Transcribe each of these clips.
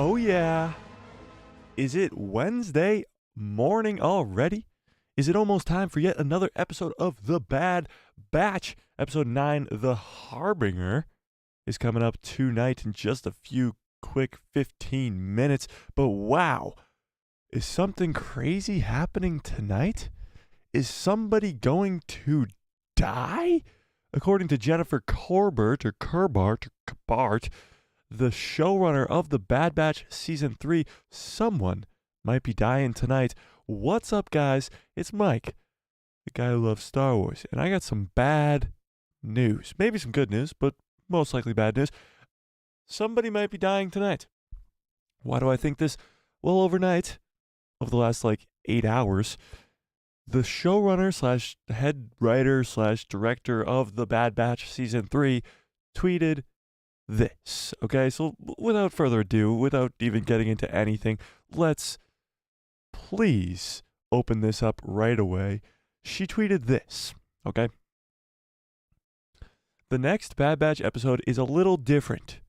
Oh, yeah. Is it Wednesday morning already? Is it almost time for yet another episode of The Bad Batch? Episode 9, The Harbinger, is coming up tonight in just a few quick 15 minutes. But wow, is something crazy happening tonight? Is somebody going to die? According to Jennifer Corbett, the showrunner of The Bad Batch Season 3, someone might be dying tonight. What's up, guys? It's Mike, the guy who loves Star Wars, and I got some bad news. Maybe some good news, but most likely bad news. Somebody might be dying tonight. Why do I think this? Well, overnight, over the last 8 hours, the showrunner slash head writer slash director of The Bad Batch Season 3 tweeted this. Okay, so without further ado, without even getting into anything, let's please open this up right away. She tweeted this, okay? The next Bad Batch episode is a little different.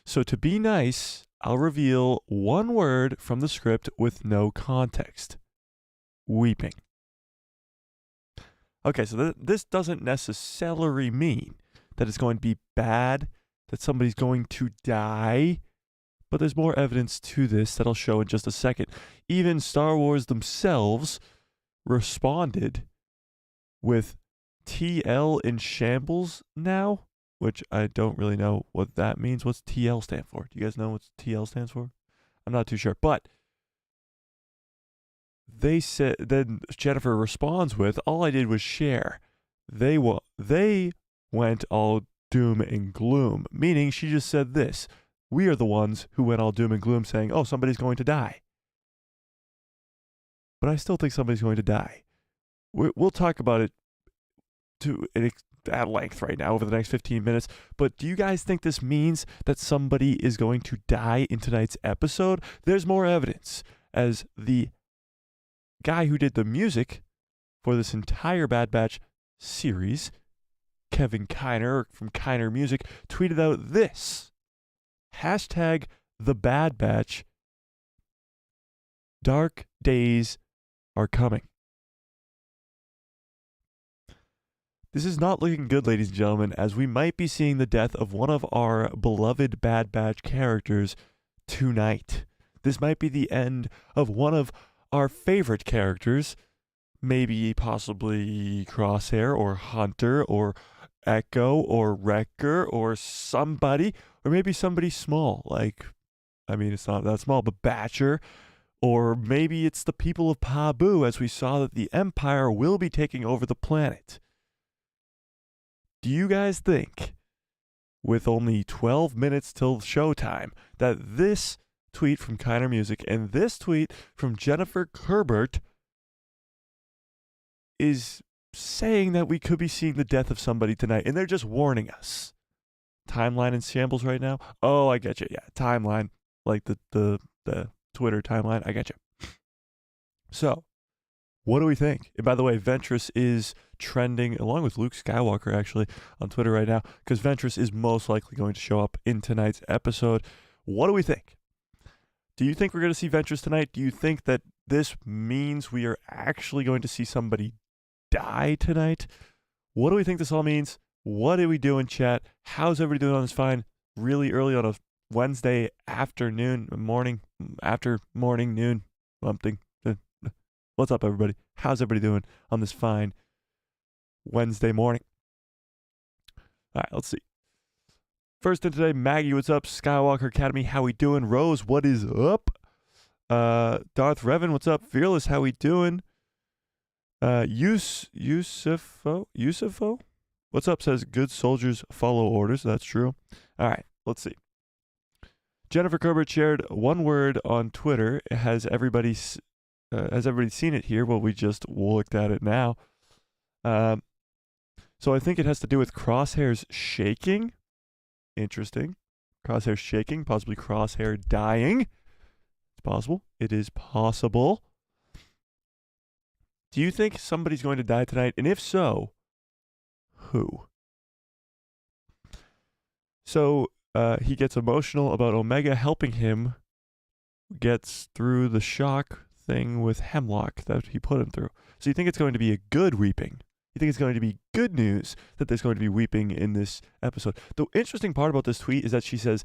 So to be nice, I'll reveal one word from the script with no context. Weeping. Okay, so this doesn't necessarily mean that it's going to be bad, that somebody's going to die, but there's more evidence to this that I'll show in just a second. Even Star Wars themselves responded with TL in shambles now, which I don't really know what that means. What's TL stand for? Do you guys know what TL stands for? I'm not too sure, but they said, then Jennifer responds with, all I did was share. They went all doom and gloom, meaning she just said this. We are the ones who went all doom and gloom saying, oh, somebody's going to die. But I still think somebody's going to die. We'll talk about it at length right now over the next 15 minutes. But do you guys think this means that somebody is going to die in tonight's episode? There's more evidence, as the guy who did the music for this entire Bad Batch series, Kevin Kiner from Kiner Music, tweeted out this. Hashtag The Bad Batch. Dark days are coming. This is not looking good, ladies and gentlemen, as we might be seeing the death of one of our beloved Bad Batch characters tonight. This might be the end of one of our favorite characters, maybe possibly Crosshair or Hunter or Echo or Wrecker or somebody, or maybe somebody small, it's not that small, but Batcher, or maybe it's the people of Pabu, as we saw that the Empire will be taking over the planet. Do you guys think, with only 12 minutes till showtime, that this tweet from Kiner Music and this tweet from Jennifer Corbett is saying that we could be seeing the death of somebody tonight, and they're just warning us? Timeline in shambles right now? Oh, I get you. Yeah, timeline, like the Twitter timeline. I get you. So, what do we think? And by the way, Ventress is trending, along with Luke Skywalker, actually, on Twitter right now, because Ventress is most likely going to show up in tonight's episode. What do we think? Do you think we're going to see Ventress tonight? Do you think that this means we are actually going to see somebody die tonight? What do we think this all means? What do we do in chat? How's everybody doing on this fine, really early on a Wednesday afternoon, morning, noon, something? What's up, everybody? How's everybody doing on this fine Wednesday morning? All right, let's see. First in today, Maggie, what's up? Skywalker Academy, how we doing? Rose, what is up? Darth Revan, what's up? Fearless, how we doing? Yusufo? What's up? Says, good soldiers follow orders. That's true. All right, let's see. Jennifer Corbett shared one word on Twitter. Has everybody seen it here? Well, we just looked at it now. So I think it has to do with Crosshair's shaking. Interesting. Crosshair shaking, possibly Crosshair dying. It's possible. It is possible. Do you think somebody's going to die tonight? And if so, who? So he gets emotional about Omega helping him gets through the shock thing with Hemlock that he put him through. So you think it's going to be a good weeping. You think it's going to be good news that there's going to be weeping in this episode. The interesting part about this tweet is that she says,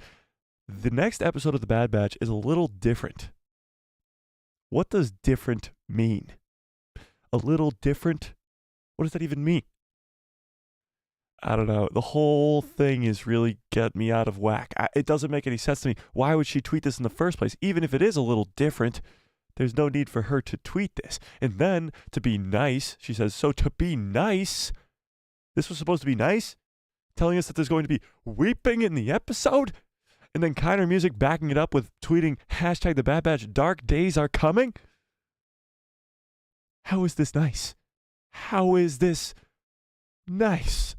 the next episode of The Bad Batch is a little different. What does different mean? A little different? What does that even mean? I don't know. The whole thing is really getting me out of whack. It doesn't make any sense to me. Why would she tweet this in the first place? Even if it is a little different, there's no need for her to tweet this. And then, to be nice, she says, so to be nice, this was supposed to be nice? Telling us that there's going to be weeping in the episode? And then Kiner Music backing it up with tweeting, hashtag The Bad Batch, dark days are coming? How is this nice? How is this nice?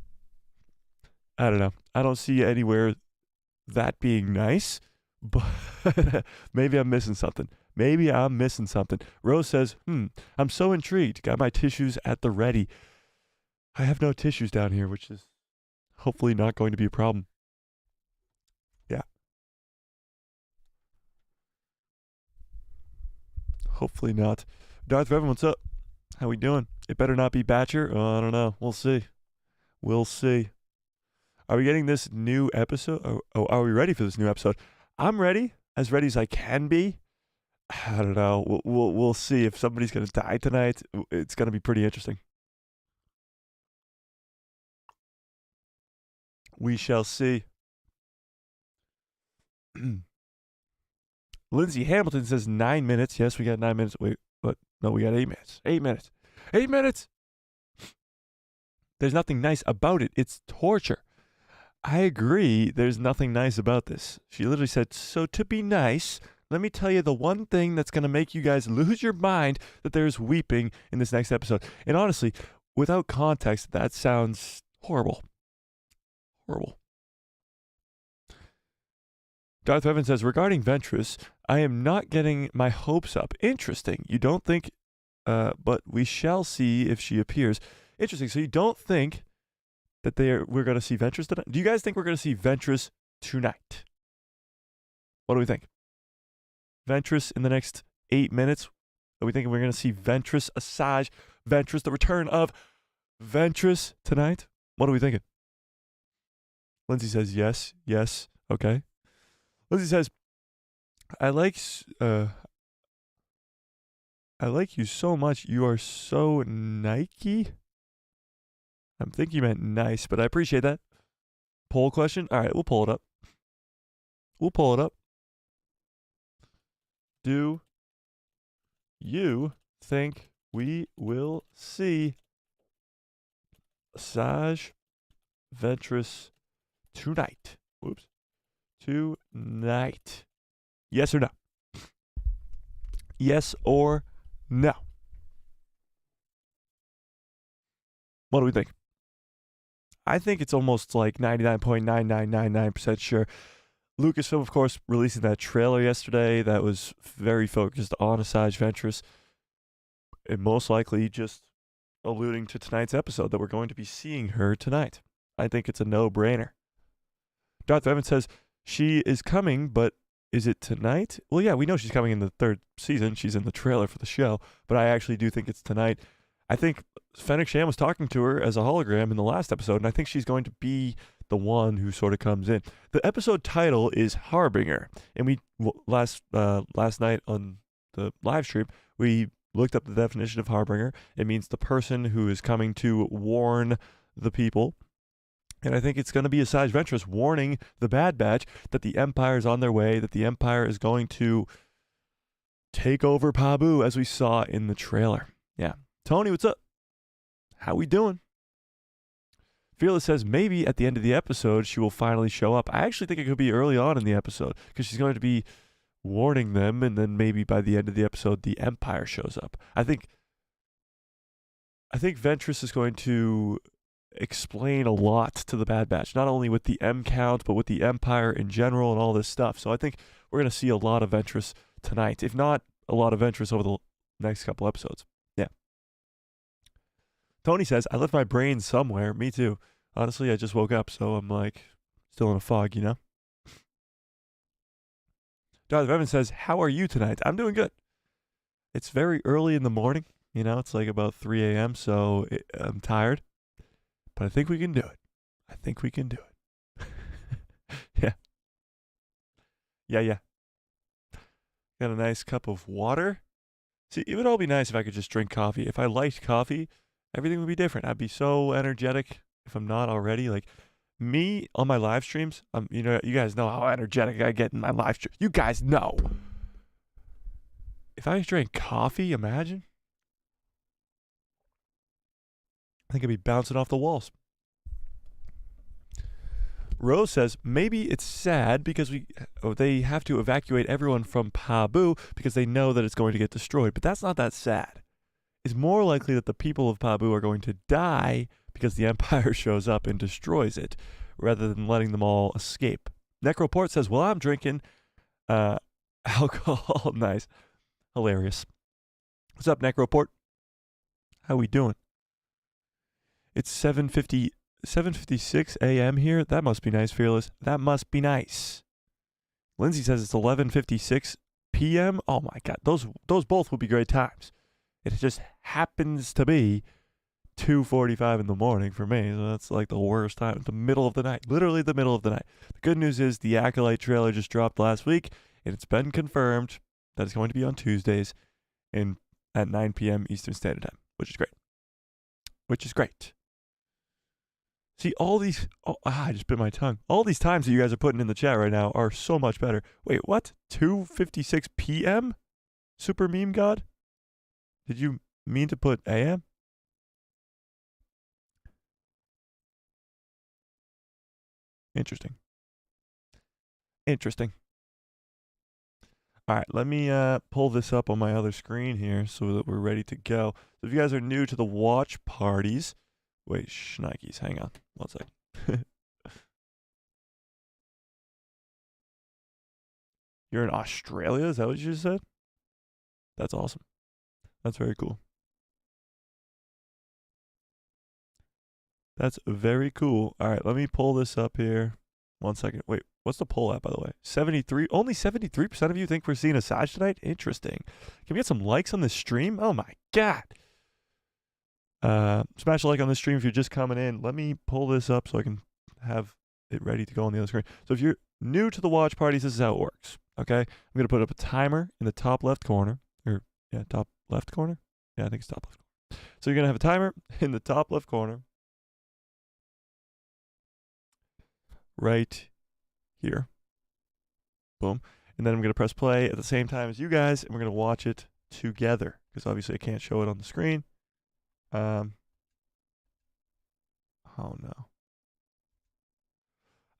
I don't know. I don't see anywhere that being nice, but maybe I'm missing something. Rose says, I'm so intrigued. Got my tissues at the ready. I have no tissues down here, which is hopefully not going to be a problem. Yeah. Hopefully not. Darth Revan, what's up? How we doing? It better not be Batcher. Oh, I don't know. We'll see. Are we getting this new episode? Oh, are we ready for this new episode? I'm ready as I can be. I don't know. We'll see if somebody's going to die tonight. It's going to be pretty interesting. We shall see. Lindsay Hamilton says 9 minutes. Yes, we got 9 minutes. Wait, what? No, we got 8 minutes. 8 minutes. 8 minutes. There's nothing nice about it. It's torture. I agree. There's nothing nice about this. She literally said, so to be nice, let me tell you the one thing that's going to make you guys lose your mind that there's weeping in this next episode. And honestly, without context, that sounds horrible. Horrible. Darth Evan says, regarding Ventress, I am not getting my hopes up. Interesting. You don't think, but we shall see if she appears. Interesting. So you don't think that we're going to see Ventress tonight? Do you guys think we're going to see Ventress tonight? What do we think? Ventress in the next 8 minutes? Are we thinking we're going to see Ventress, Asajj Ventress, the return of Ventress tonight? What are we thinking? Lindsay says yes, okay. Lindsay says, I like you so much. You are so Nike. I think you meant nice, but I appreciate that. Poll question? All right, we'll pull it up. Do you think we will see Asajj Ventress tonight? Tonight. Yes or no? Yes or no? What do we think? I think it's almost like 99.9999% sure. Lucasfilm, of course, releasing that trailer yesterday that was very focused on Asajj Ventress, and most likely just alluding to tonight's episode that we're going to be seeing her tonight. I think it's a no-brainer. Darth Evans says she is coming, but is it tonight? Well, yeah, we know she's coming in the 3rd season. She's in the trailer for the show, but I actually do think it's tonight. I think Fennec Shand was talking to her as a hologram in the last episode, and I think she's going to be the one who sort of comes in. The episode title is Harbinger, and we last night on the live stream, we looked up the definition of Harbinger. It means the person who is coming to warn the people. And I think it's going to be Asajj Ventress warning the Bad Batch that the Empire is on their way, that the Empire is going to take over Pabu, as we saw in the trailer. Yeah. Tony, what's up? How we doing? Fearless says maybe at the end of the episode she will finally show up. I actually think it could be early on in the episode because she's going to be warning them, and then maybe by the end of the episode the Empire shows up. I think Ventress is going to explain a lot to the Bad Batch, not only with the M count, but with the Empire in general and all this stuff. So I think we're going to see a lot of Ventress tonight, if not a lot of Ventress over the next couple episodes. Yeah. Tony says, I left my brain somewhere. Me too. Honestly, I just woke up, so I'm like still in a fog, you know? Darth Evans says, how are you tonight? I'm doing good. It's very early in the morning. You know, it's like about 3 a.m., so I'm tired. But I think we can do it. I think we can do it. Yeah. Yeah. Got a nice cup of water. See, it would all be nice if I could just drink coffee. If I liked coffee, everything would be different. I'd be so energetic if I'm not already. Like, me on my live streams, you guys know how energetic I get in my live stream. You guys know. If I drank coffee, imagine. I think I'd be bouncing off the walls. Rose says, maybe it's sad because they have to evacuate everyone from Pabu because they know that it's going to get destroyed. But that's not that sad. It's more likely that the people of Pabu are going to die because the Empire shows up and destroys it, rather than letting them all escape. Necroport says, well, I'm drinking alcohol. Nice. Hilarious. What's up, Necroport? How we doing? It's 7:56 a.m. here. That must be nice, Fearless. That must be nice. Lindsay says it's 11:56 p.m. Oh my God, those both would be great times. It just happens to be 2:45 in the morning for me, so that's like the worst time. The middle of the night, literally the middle of the night. The good news is the Acolyte trailer just dropped last week, and it's been confirmed that it's going to be on Tuesdays at 9 p.m. Eastern Standard Time, which is great. See, all these... I just bit my tongue. All these times that you guys are putting in the chat right now are so much better. Wait, what? 2:56 p.m.? Super Meme God? Did you mean to put a.m.? Interesting. All right, let me pull this up on my other screen here so that we're ready to go. So if you guys are new to the watch parties... Wait, shnikes, hang on. One sec. You're in Australia? Is that what you just said? That's awesome. That's very cool. That's very cool. All right, let me pull this up here. 1 second. Wait, what's the poll at, by the way? 73. Only 73% of you think we're seeing Asajj tonight? Interesting. Can we get some likes on this stream? Oh my God. Smash a like on this stream if you're just coming in. Let me pull this up so I can have it ready to go on the other screen. So if you're new to the watch parties, this is how it works. Okay, I'm gonna put up a timer in the top left corner, top left corner. Yeah, I think it's top left corner. So you're gonna have a timer in the top left corner, right here. Boom, and then I'm gonna press play at the same time as you guys, and we're gonna watch it together because obviously I can't show it on the screen. Oh no.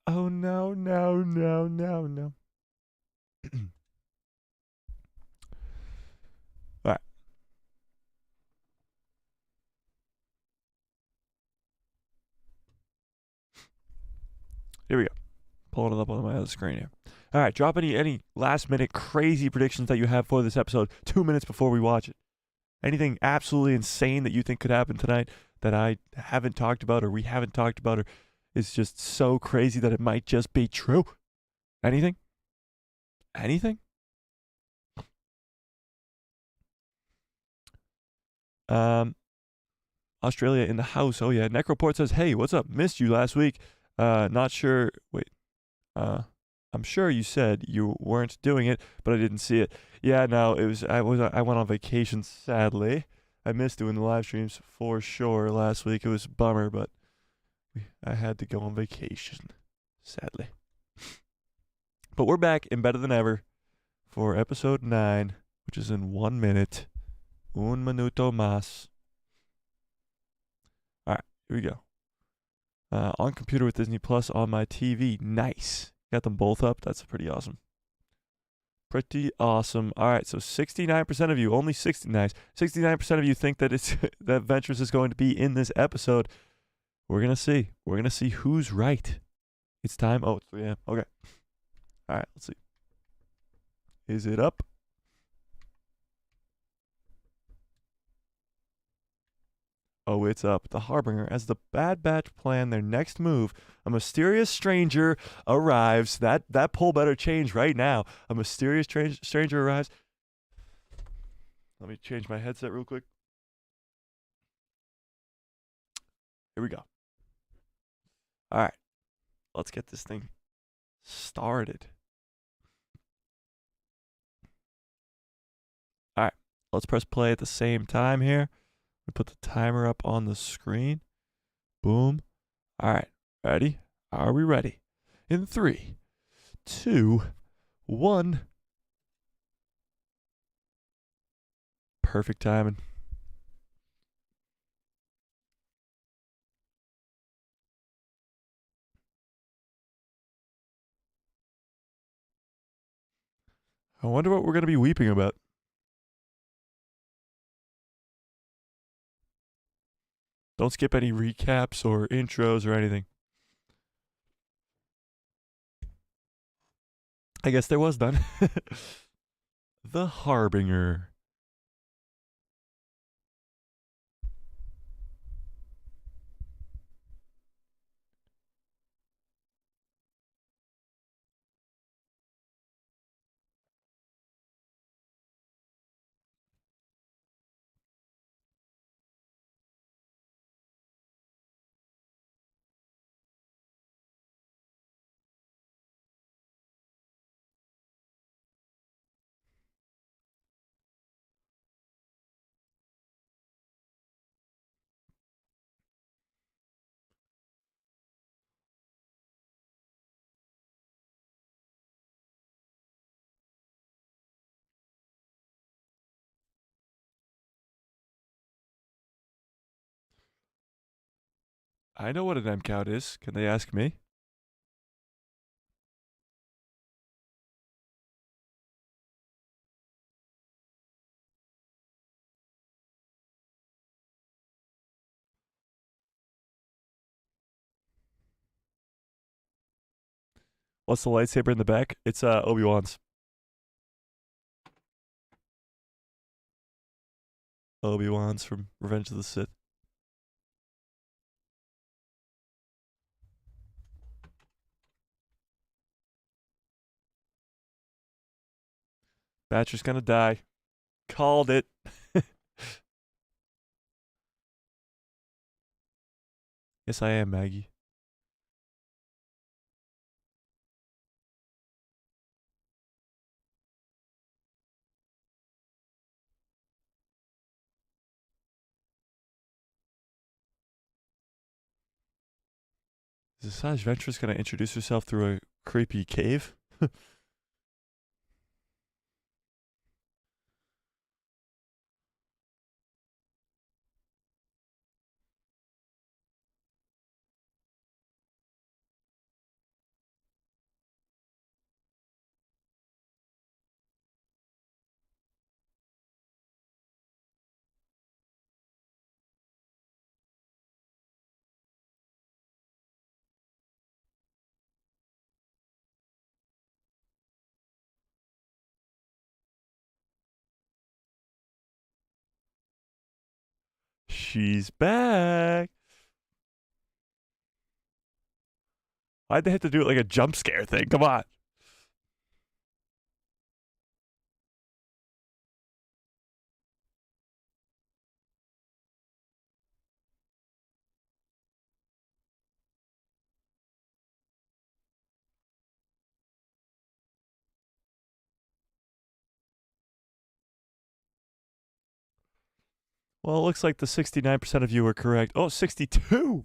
Oh no. All right. Here we go. Pulling it up on my other screen here. All right, drop any last minute crazy predictions that you have for this episode 2 minutes before we watch it. Anything absolutely insane that you think could happen tonight that I haven't talked about or we haven't talked about or is just so crazy that it might just be true? Anything? Australia in the house. Oh yeah. Necroport says, hey, what's up? Missed you last week. Not sure. Wait. I'm sure you said you weren't doing it, but I didn't see it. Yeah, no, I went on vacation, sadly. I missed doing the live streams for sure last week. It was a bummer, but I had to go on vacation, sadly. But we're back and better than ever for episode 9, which is in 1 minute. Un minuto más. All right, here we go. On computer with Disney Plus on my TV. Nice. Got them both up. That's pretty awesome. All right, so 69% of you, only 69% of you think that that Ventress is going to be in this episode. We're gonna see. We're gonna see who's right. It's time. Oh, it's 3 a.m. Okay. All right, let's see. Is it up? Oh, it's up. The Harbinger, as the Bad Batch plan their next move, a mysterious stranger arrives. That poll better change right now. A mysterious stranger arrives. Let me change my headset real quick. Here we go. All right, let's get this thing started. All right, let's press play at the same time here. We put the timer up on the screen. Boom. All right, ready? Are we ready? In 3, 2, 1. Perfect timing. I wonder what we're going to be weeping about. Don't skip any recaps or intros or anything. I guess there was none. The Harbinger. I know what an M count is. Can they ask me? What's the lightsaber in the back? It's Obi-Wan's. Obi-Wan's from Revenge of the Sith. Batcher's gonna die. Called it. Yes, I am, Maggie. Is Asajj Ventress gonna introduce herself through a creepy cave? She's back. Why'd they have to do it like a jump scare thing? Come on. Well, it looks like the 69% of you were correct. Oh, 62.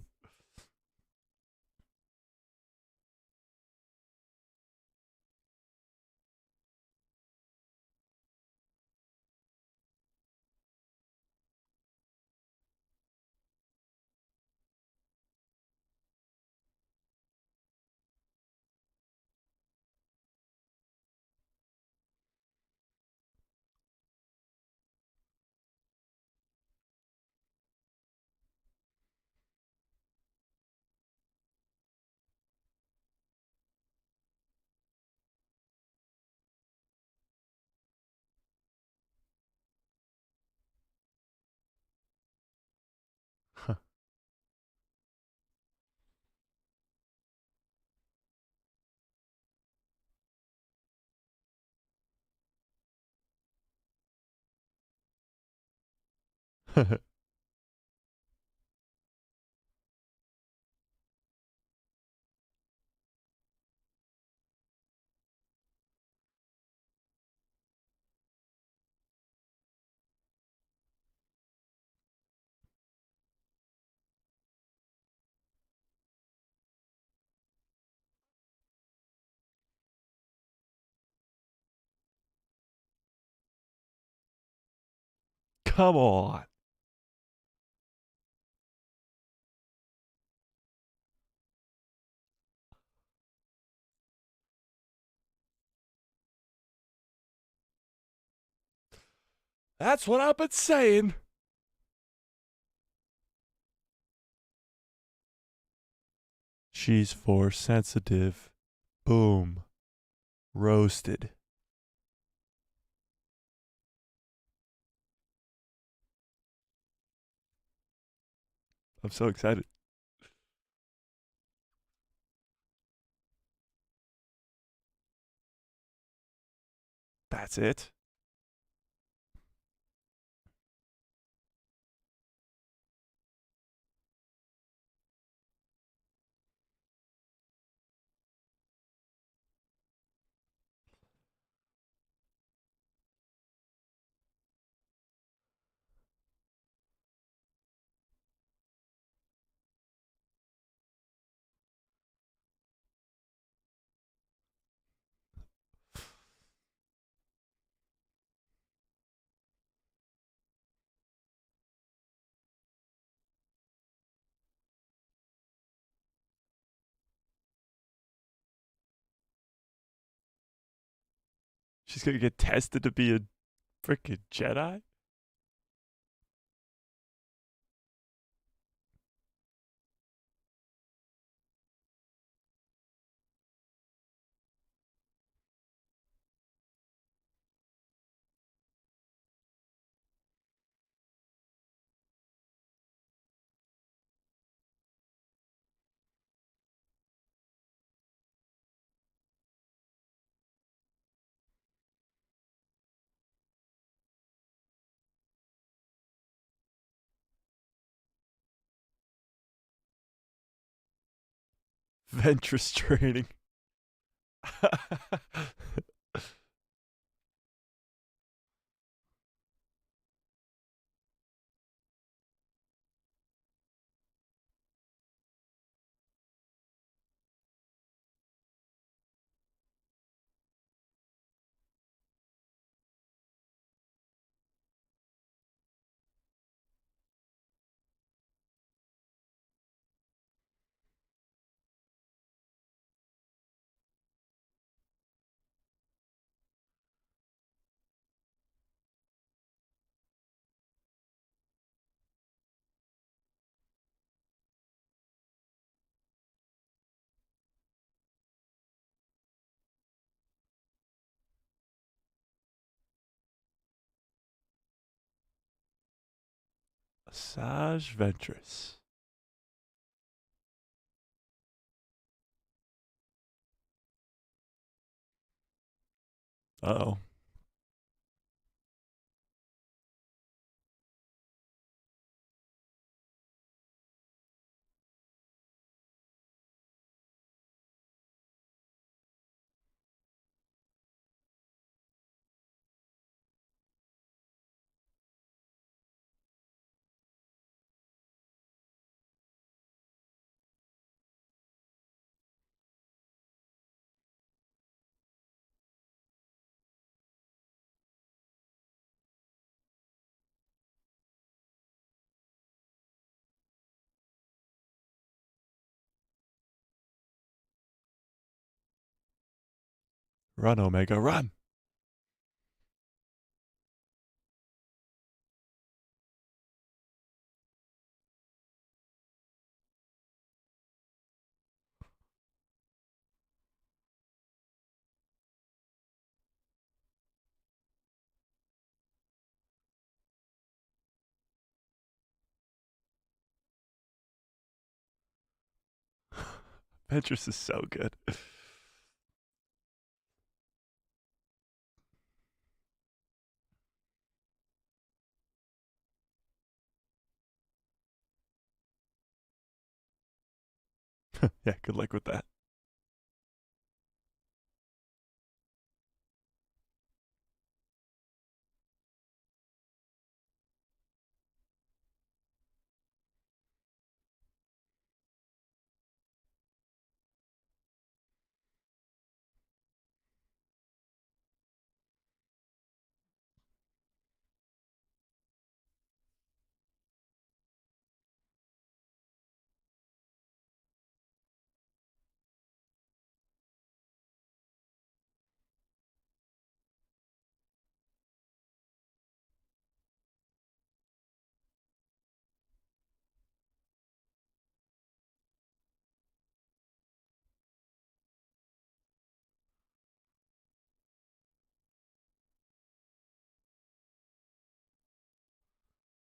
Come on. That's what I've been saying. She's force sensitive. Boom. Roasted. I'm so excited. That's it. She's gonna get tested to be a freaking Jedi? Ventress training. Asajj Ventress. Uh oh. Run, Omega, run. Ventress is so good. Yeah, good luck with that.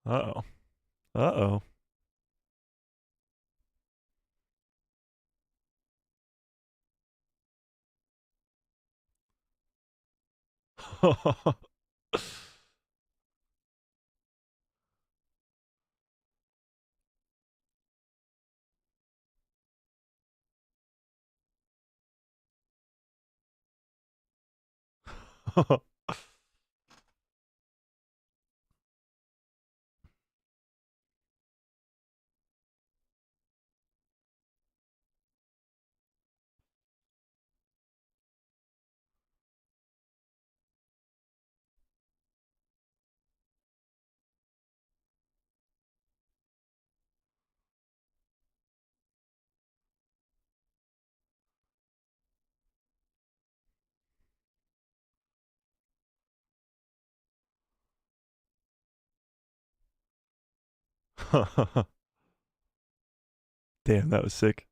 Uh oh. Uh oh. Damn, that was sick.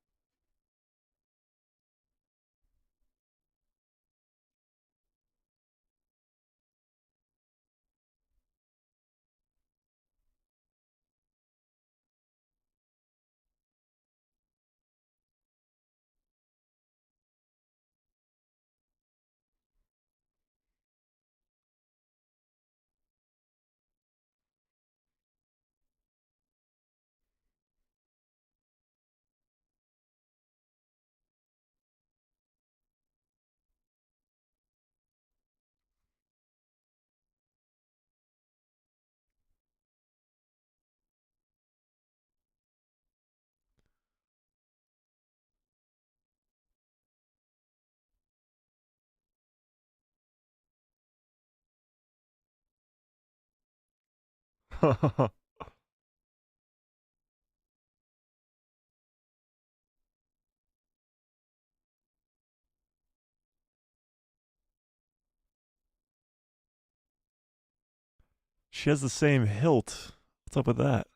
She has the same hilt. What's up with that?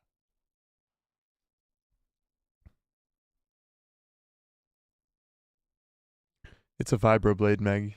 It's a vibroblade, Maggie.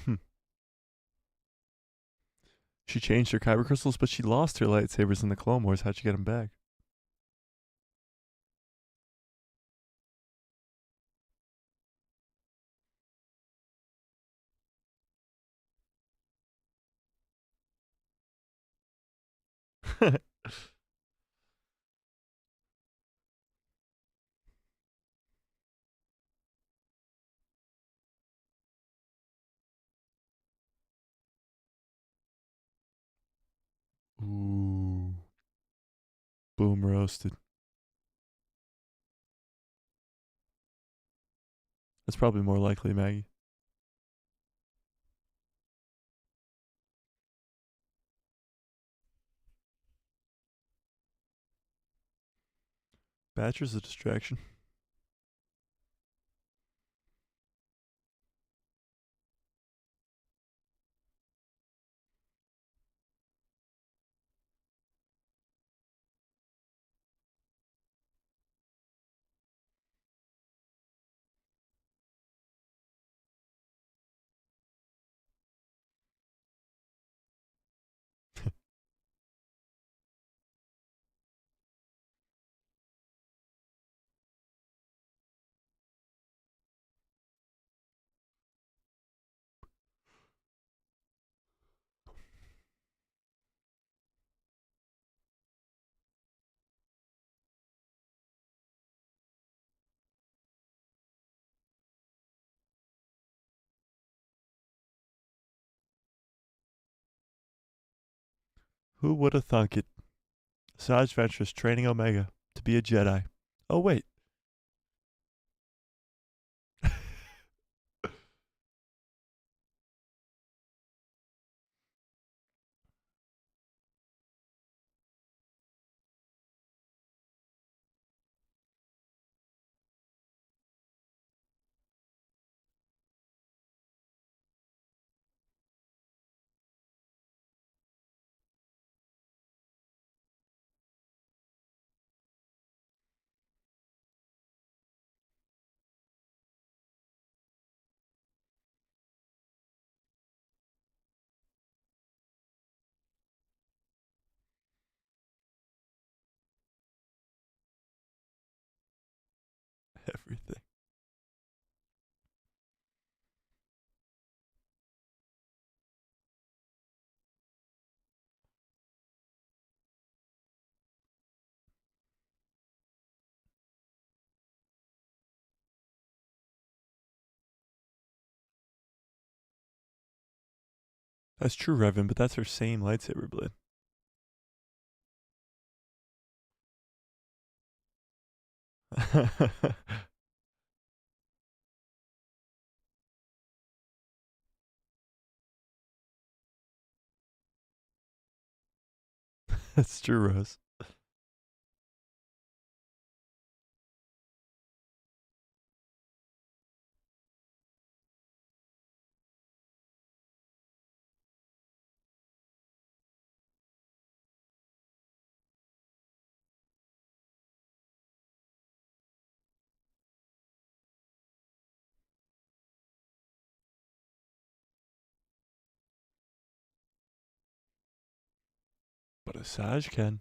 Hmm. She changed her kyber crystals, but she lost her lightsabers in the Clone Wars. How'd she get them back? Ooh. Boom roasted. That's probably more likely, Maggie. Badger's a distraction. Who would have thunk it? Asajj Ventress training Omega to be a Jedi. Oh, wait. Everything. That's true, Revan, but that's her same lightsaber blade. That's true, Rose. But Asajj can.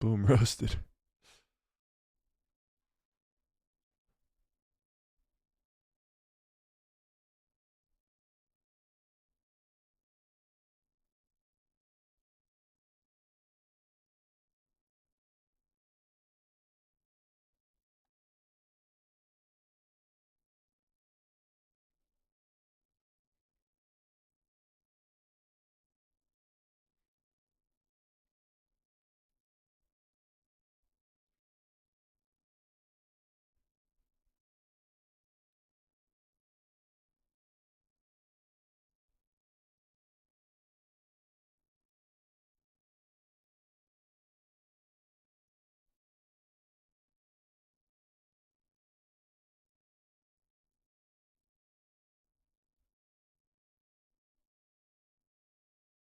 Boom, roasted.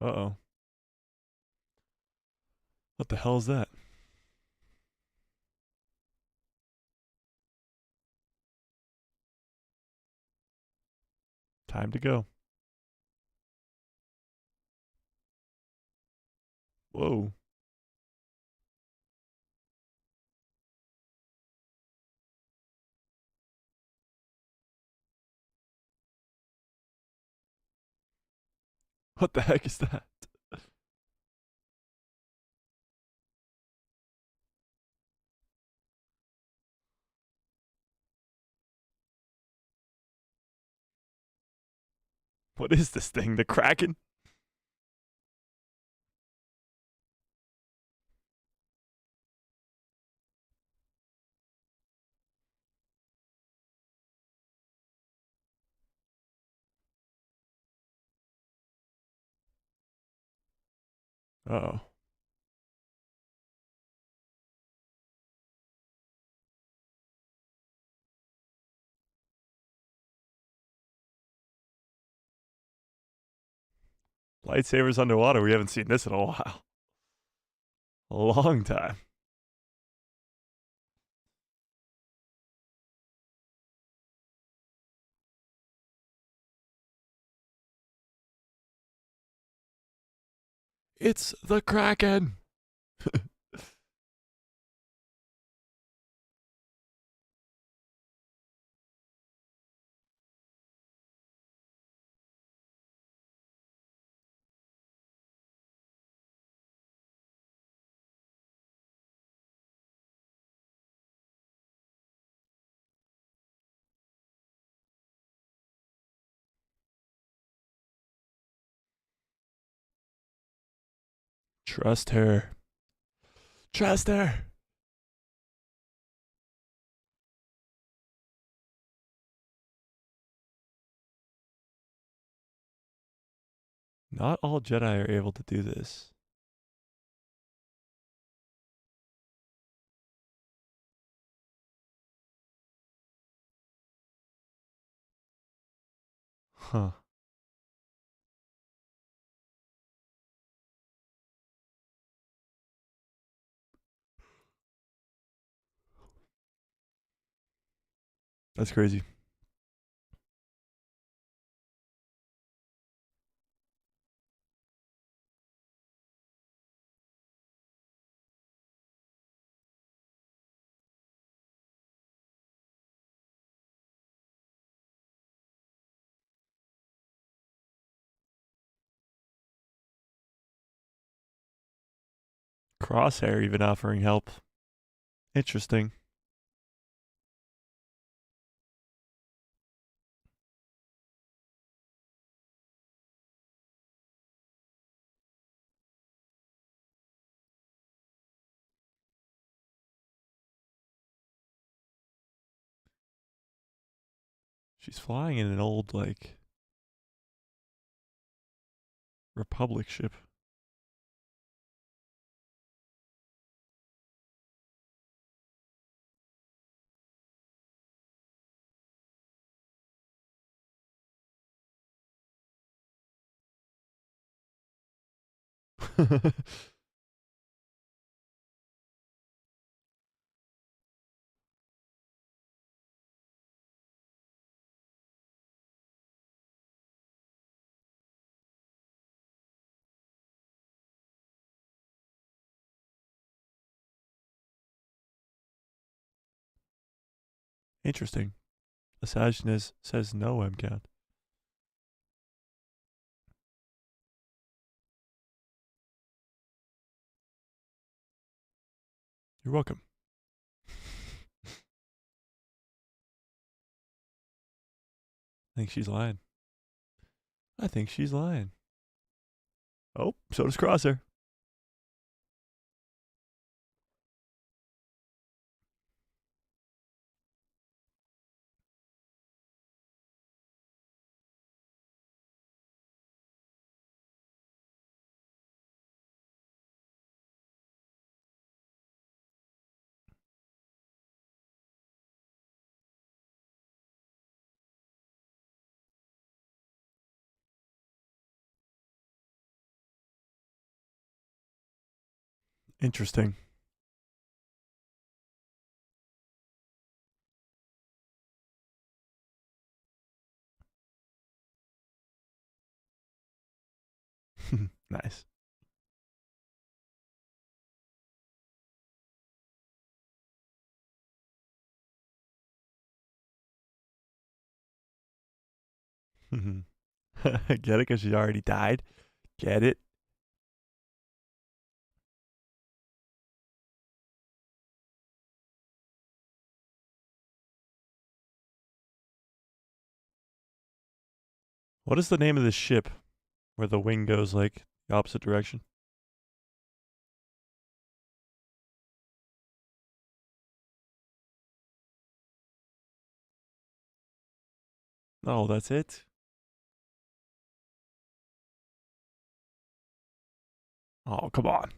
Uh-oh. What the hell is that? Time to go. Whoa. What the heck is that? What is this thing? The Kraken? Uh-oh. Lightsabers underwater. We haven't seen this in a while. A long time. It's the Kraken. Trust her. Trust her. Not all Jedi are able to do this. Huh. That's crazy. Crosshair even offering help. Interesting. She's flying in an old, like, Republic ship. Interesting. Asajj says no, MCAT. You're welcome. I think she's lying. I think she's lying. Oh, so does Crosshair. Interesting. Nice. Get it? Because she already died? Get it? What is the name of this ship where the wing goes, like, the opposite direction? Oh, that's it? Oh, come on.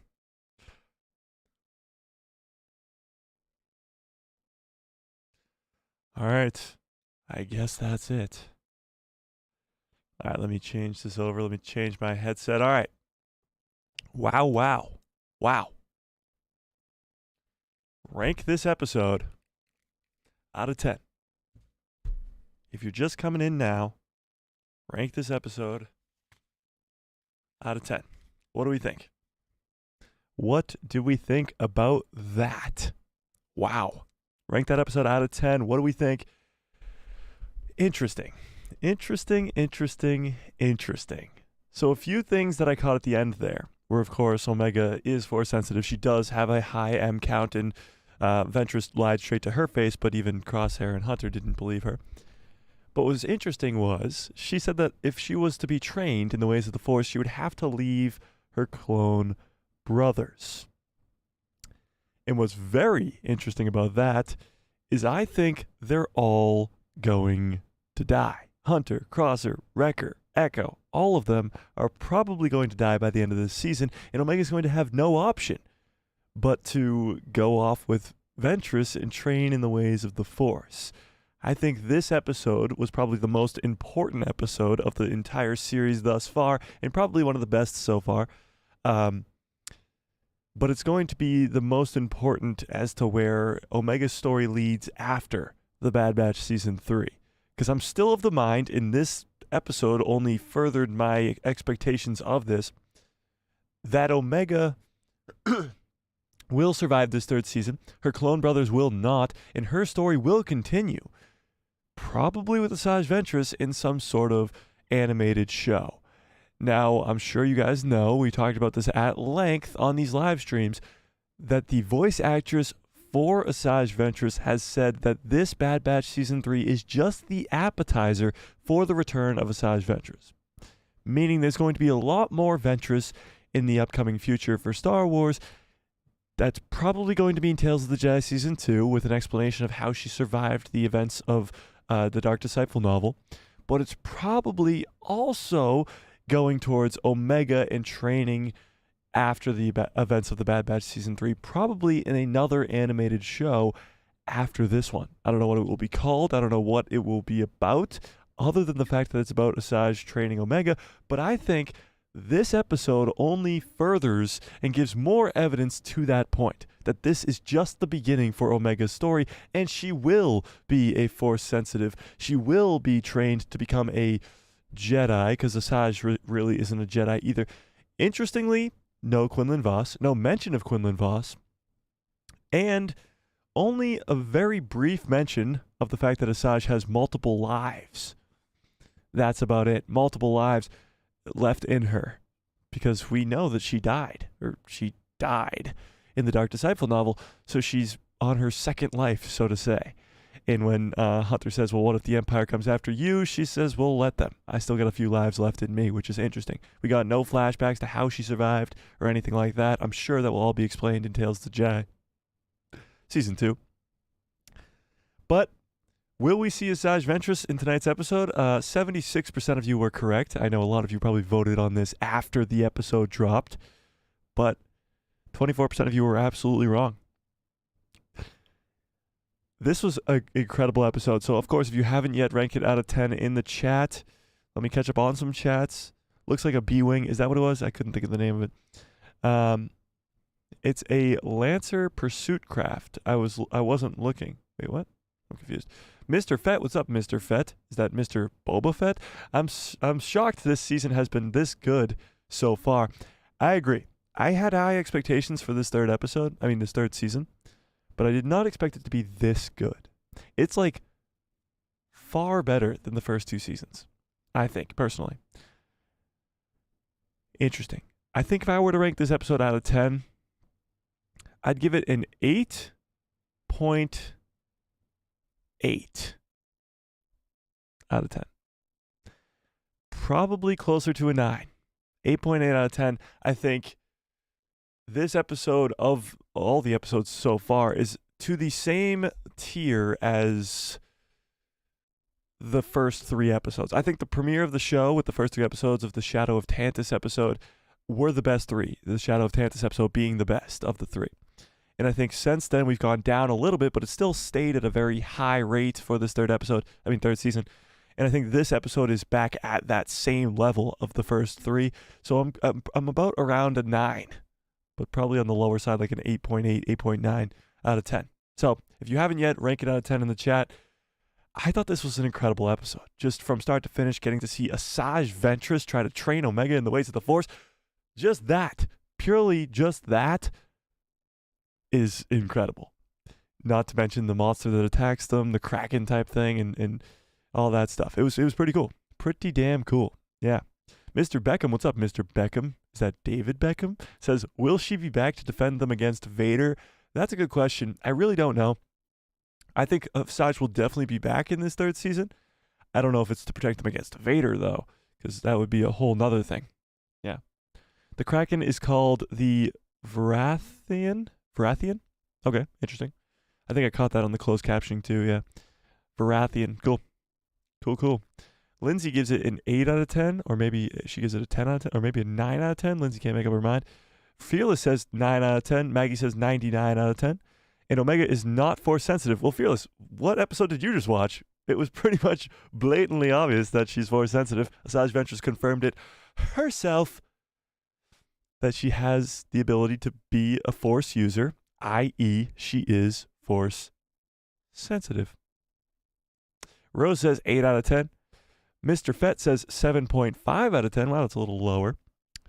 All right. I guess that's it. All right, let me change this over. Let me change my headset. All right. Wow, wow. Wow. Rank this episode out of 10. If you're just coming in now, rank this episode out of 10. What do we think? What do we think about that? Wow. Rank that episode out of 10. What do we think? Interesting. So a few things that I caught at the end there were, of course, Omega is force sensitive. She does have a high M count, and Ventress lied straight to her face, but even Crosshair and Hunter didn't believe her. But what was interesting was she said that if she was to be trained in the ways of the Force, she would have to leave her clone brothers. And what's very interesting about that is I think they're all going to die. Hunter, Crosser, Wrecker, Echo, all of them are probably going to die by the end of this season, and Omega's going to have no option but to go off with Ventress and train in the ways of the Force. I think this episode was probably the most important episode of the entire series thus far, and probably one of the best so far. But it's going to be the most important as to where Omega's story leads after the Bad Batch Season 3. Because I'm still of the mind, and this episode only furthered my expectations of this, that Omega will survive this third season, her clone brothers will not, and her story will continue. Probably with Asajj Ventress in some sort of animated show. Now, I'm sure you guys know, we talked about this at length on these live streams, that the voice actress for Asajj Ventress has said that this Bad Batch Season 3 is just the appetizer for the return of Asajj Ventress. Meaning there's going to be a lot more Ventress in the upcoming future for Star Wars. That's probably going to be in Tales of the Jedi Season 2 with an explanation of how she survived the events of the Dark Disciple novel. But it's probably also going towards Omega and training after the events of the Bad Batch Season 3, probably in another animated show after this one. I don't know what it will be called. I don't know what it will be about, other than the fact that it's about Asajj training Omega. But I think this episode only furthers and gives more evidence to that point, that this is just the beginning for Omega's story, and she will be a Force sensitive. She will be trained to become a Jedi, because Asajj really isn't a Jedi either. Interestingly, no Quinlan Vos, no mention of Quinlan Vos, and only a very brief mention of the fact that Asajj has multiple lives. That's about it. Multiple lives left in her, because we know that she died in the Dark Disciple novel, so she's on her second life, so to say. And when Hunter says, well, what if the Empire comes after you? She says, well, let them. I still got a few lives left in me, which is interesting. We got no flashbacks to how she survived or anything like that. I'm sure that will all be explained in Tales of the Jedi Season 2. But will we see Asajj Ventress in tonight's episode? 76% of you were correct. I know a lot of you probably voted on this after the episode dropped, but 24% of you were absolutely wrong. This was an incredible episode. So, of course, if you haven't yet, rank it out of 10 in the chat. Let me catch up on some chats. Looks like a B-Wing. Is that what it was? I couldn't think of the name of it. It's a Lancer pursuit craft. I wasn't looking. Wait, what? I'm confused. Mr. Fett, what's up, Mr. Fett? Is that Mr. Boba Fett? I'm shocked this season has been this good so far. I agree. I had high expectations for this third season, but I did not expect it to be this good. It's like far better than the first two seasons, I think, personally. Interesting. I think if I were to rank this episode out of 10, I'd give it an 8.8 out of 10. Probably closer to a 9. 8.8 out of 10. I think this episode of all the episodes so far is to the same tier as the first 3 episodes. I think the premiere of the show with the first 3 episodes of the Shadow of Tantus episode were the best 3. The Shadow of Tantus episode being the best of the 3. And I think since then we've gone down a little bit, but it still stayed at a very high rate for this third season. And I think this episode is back at that same level of the first 3. So I'm about around a 9, but probably on the lower side, like an 8.8, 8.9 out of 10. So if you haven't yet, rank it out of 10 in the chat. I thought this was an incredible episode. Just from start to finish, getting to see Asajj Ventress try to train Omega in the ways of the Force. Just that, purely just that, is incredible. Not to mention the monster that attacks them, the Kraken type thing, and all that stuff. It was pretty cool. Pretty damn cool. Yeah. Mr. Beckham, what's up, Mr. Beckham? Is that David Beckham? Says, will she be back to defend them against Vader? That's a good question. I really don't know. I think Asajj will definitely be back in this third season. I don't know if it's to protect them against Vader, though, because that would be a whole nother thing. Yeah. The Kraken is called the Varathian? Okay, interesting. I think I caught that on the closed captioning too, yeah. Varathian. Cool. Lindsay gives it an 8 out of 10, or maybe she gives it a 10 out of 10, or maybe a 9 out of 10. Lindsay can't make up her mind. Fearless says 9 out of 10. Maggie says 99 out of 10. And Omega is not force sensitive. Well, Fearless, what episode did you just watch? It was pretty much blatantly obvious that she's force sensitive. Asajj Ventress confirmed it herself that she has the ability to be a force user, i.e., she is force sensitive. Rose says 8 out of 10. Mr. Fett says 7.5 out of 10. Wow, that's a little lower.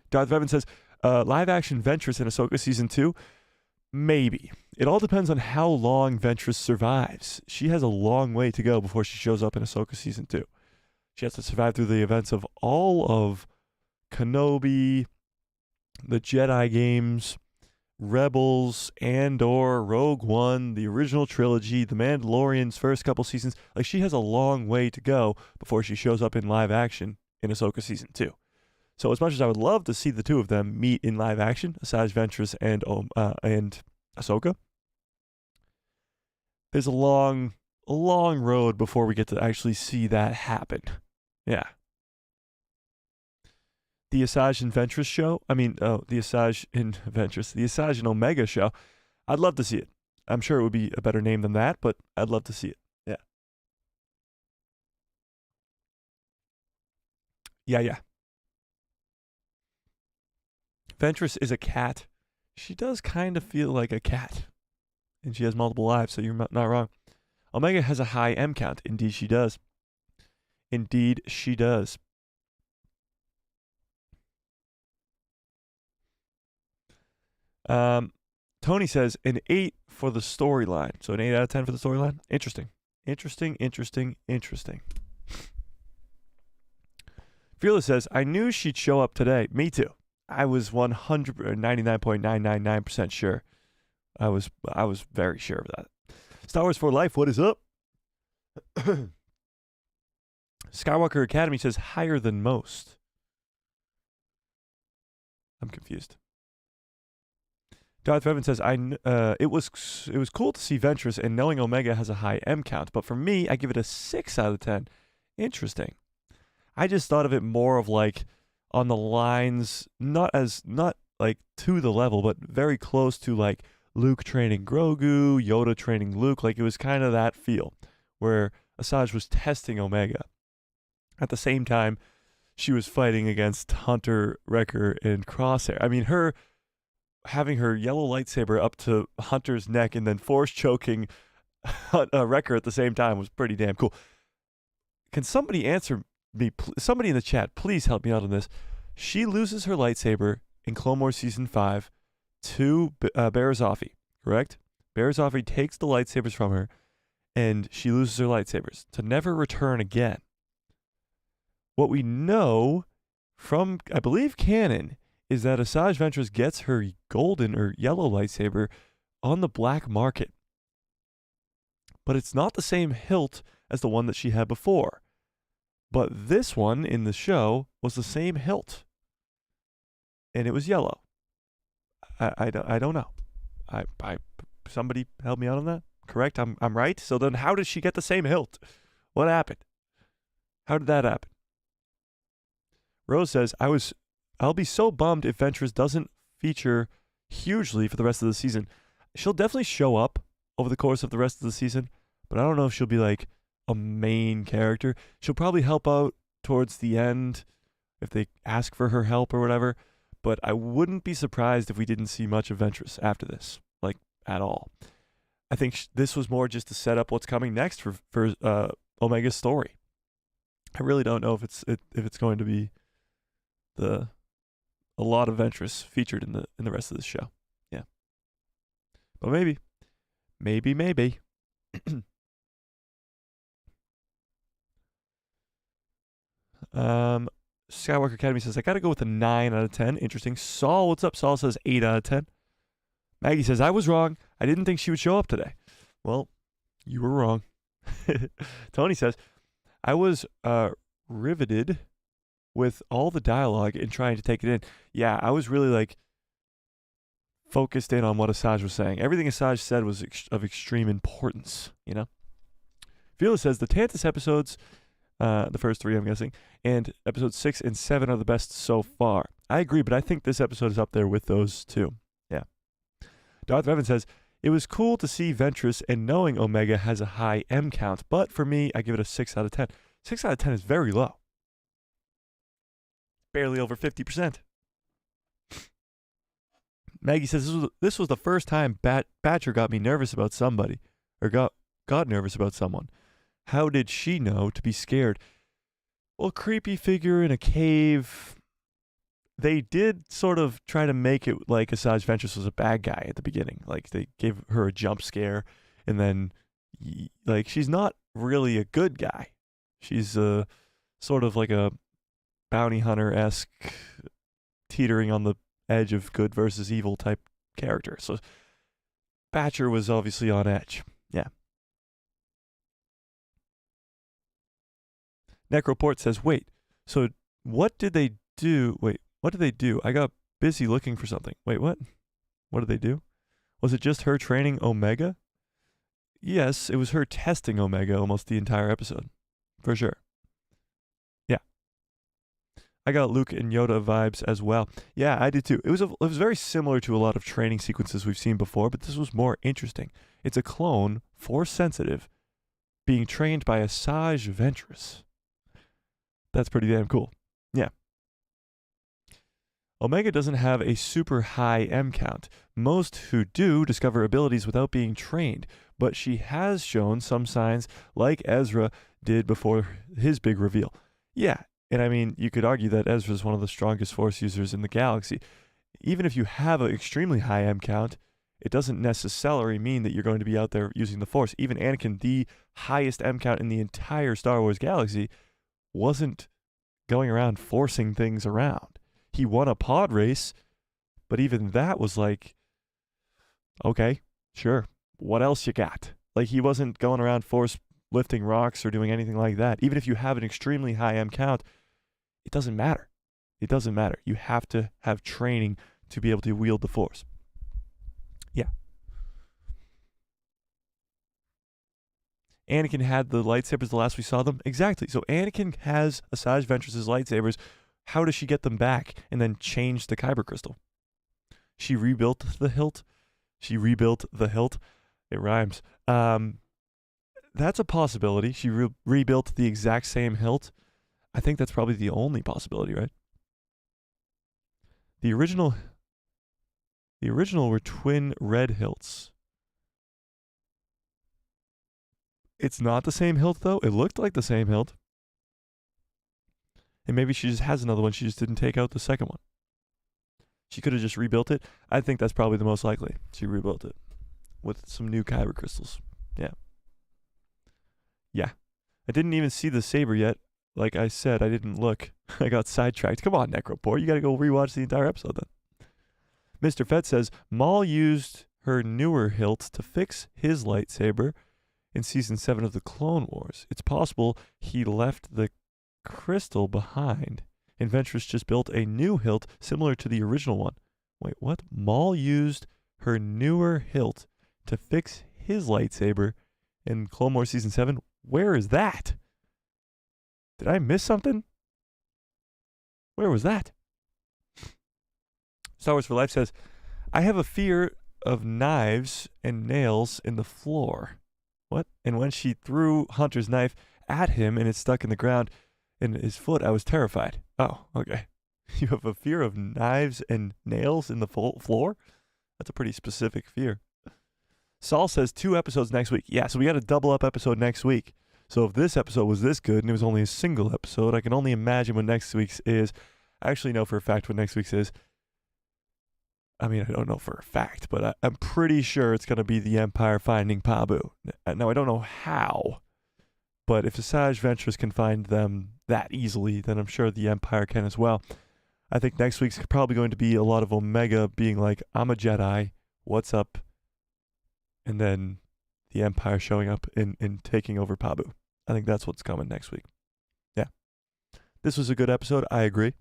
Darth Revan says, live action Ventress in Ahsoka Season 2? Maybe. It all depends on how long Ventress survives. She has a long way to go before she shows up in Ahsoka Season 2. She has to survive through the events of all of Kenobi, the Jedi games, Rebels, Andor, Rogue One, the original trilogy, The Mandalorian's first couple seasons. Like, she has a long way to go before she shows up in live action in Ahsoka Season 2. So as much as I would love to see the two of them meet in live action, Asajj Ventress and Ahsoka, there's a long road before we get to actually see that happen. Yeah. The Asajj and Ventress show, the Asajj and Ventress, the Asajj and Omega show, I'd love to see it. I'm sure it would be a better name than that, but I'd love to see it. Yeah. Ventress is a cat. She does kind of feel like a cat. And she has multiple lives, so you're not wrong. Omega has a high M count. Indeed, she does. Tony says an 8 for the storyline. So an 8 out of 10 for the storyline. Interesting. Fearless says, I knew she'd show up today. Me too. I was 99.999% sure. I was very sure of that. Star Wars for Life, what is up? Skywalker Academy says higher than most. I'm confused. Darth Revan says, it was cool to see Ventress and knowing Omega has a high M count, but for me, I give it a 6 out of 10. Interesting. I just thought of it more of like on the lines, not like to the level, but very close to like Luke training Grogu, Yoda training Luke. Like it was kind of that feel where Asajj was testing Omega. At the same time, she was fighting against Hunter, Wrecker, and Crosshair. I mean, her having her yellow lightsaber up to Hunter's neck and then force choking Wrecker at the same time was pretty damn cool. Can somebody answer me? Somebody in the chat, please help me out on this. She loses her lightsaber in Clone Wars Season 5 to Barazofi, correct? Barazofi takes the lightsabers from her, and she loses her lightsabers to never return again. What we know from, I believe, canon is that Asajj Ventress gets her golden or yellow lightsaber on the black market. But it's not the same hilt as the one that she had before. But this one in the show was the same hilt. And it was yellow. I don't know. Somebody help me out on that? Correct? I'm right? So then how did she get the same hilt? What happened? How did that happen? Rose says, I'll be so bummed if Ventress doesn't feature hugely for the rest of the season. She'll definitely show up over the course of the rest of the season, but I don't know if she'll be like a main character. She'll probably help out towards the end if they ask for her help or whatever, but I wouldn't be surprised if we didn't see much of Ventress after this, like at all. I think this was more just to set up what's coming next for Omega's story. I really don't know if it's going to be a lot of Ventress featured in the rest of this show. Yeah. But maybe. Skywalker Academy says, I gotta go with a 9 out of 10. Interesting. Saul, what's up? Saul says 8 out of 10. Maggie says, I was wrong. I didn't think she would show up today. Well, you were wrong. Tony says, I was riveted with all the dialogue and trying to take it in. Yeah, I was really like focused in on what Asajj was saying. Everything Asajj said was of extreme importance, you know? Fearless says the Tantus episodes, the first 3 I'm guessing, and episodes 6 and 7 are the best so far. I agree, but I think this episode is up there with those 2. Yeah. Darth Revan says, it was cool to see Ventress and knowing Omega has a high M count, but for me, I give it a 6 out of 10. 6 out of 10 is very low. Barely over 50%. Maggie says, this was the first time Batcher got me nervous about somebody, or got nervous about someone. How did she know to be scared? Well, creepy figure in a cave. They did sort of try to make it like Asajj Ventress was a bad guy at the beginning. Like, they gave her a jump scare, and then, like, she's not really a good guy. She's sort of like a bounty hunter-esque, teetering on the edge of good versus evil type character. So Batcher was obviously on edge. Yeah. Necroport says, wait, so what did they do? Wait, what did they do? I got busy looking for something. Wait, what? What did they do? Was it just her training Omega? Yes, it was her testing Omega almost the entire episode. For sure. Yeah. I got Luke and Yoda vibes as well. Yeah, I did too. It was very similar to a lot of training sequences we've seen before, but this was more interesting. It's a clone, Force sensitive, being trained by Asajj Ventress. That's pretty damn cool. Yeah. Omega doesn't have a super high M count. Most who do discover abilities without being trained, but she has shown some signs like Ezra did before his big reveal. Yeah, and I mean, you could argue that Ezra is one of the strongest Force users in the galaxy. Even if you have an extremely high M count, it doesn't necessarily mean that you're going to be out there using the Force. Even Anakin, the highest M count in the entire Star Wars galaxy, wasn't going around forcing things around. He won a pod race, but even that was like, okay, sure. What else you got? Like, he wasn't going around force lifting rocks or doing anything like that. Even if you have an extremely high M count, it doesn't matter. It doesn't matter. You have to have training to be able to wield the Force. Yeah. Anakin had the lightsabers the last we saw them. Exactly. So Anakin has Asajj Ventress' lightsabers. How does she get them back and then change the kyber crystal? She rebuilt the hilt. It rhymes. That's a possibility. She rebuilt the exact same hilt. I think that's probably the only possibility, right? The original were twin red hilts. It's not the same hilt, though. It looked like the same hilt. And maybe she just has another one. She just didn't take out the second one. She could have just rebuilt it. I think that's probably the most likely. She rebuilt it with some new kyber crystals. Yeah. Yeah. I didn't even see the saber yet. Like I said, I didn't look. I got sidetracked. Come on, Necroport. You got to go rewatch the entire episode then. Mr. Fett says, Maul used her newer hilt to fix his lightsaber in Season 7 of the Clone Wars. It's possible he left the crystal behind, and Ventress just built a new hilt similar to the original one. Wait, what? Maul used her newer hilt to fix his lightsaber in Clone Wars Season 7? Where is that? Did I miss something? Where was that? Star Wars for Life says, I have a fear of knives and nails in the floor. What? And when she threw Hunter's knife at him and it stuck in the ground in his foot, I was terrified. Oh, okay. You have a fear of knives and nails in the floor? That's a pretty specific fear. Saul says 2 episodes next week. Yeah, so we got a double up episode next week. So if this episode was this good and it was only a single episode, I can only imagine what next week's is. I actually know for a fact what next week's is. I mean, I don't know for a fact, but I'm pretty sure it's going to be the Empire finding Pabu. Now, I don't know how, but if Asajj Ventress can find them that easily, then I'm sure the Empire can as well. I think next week's probably going to be a lot of Omega being like, I'm a Jedi, what's up? And then the Empire showing up and taking over Pabu. I think that's what's coming next week. Yeah. This was a good episode. I agree.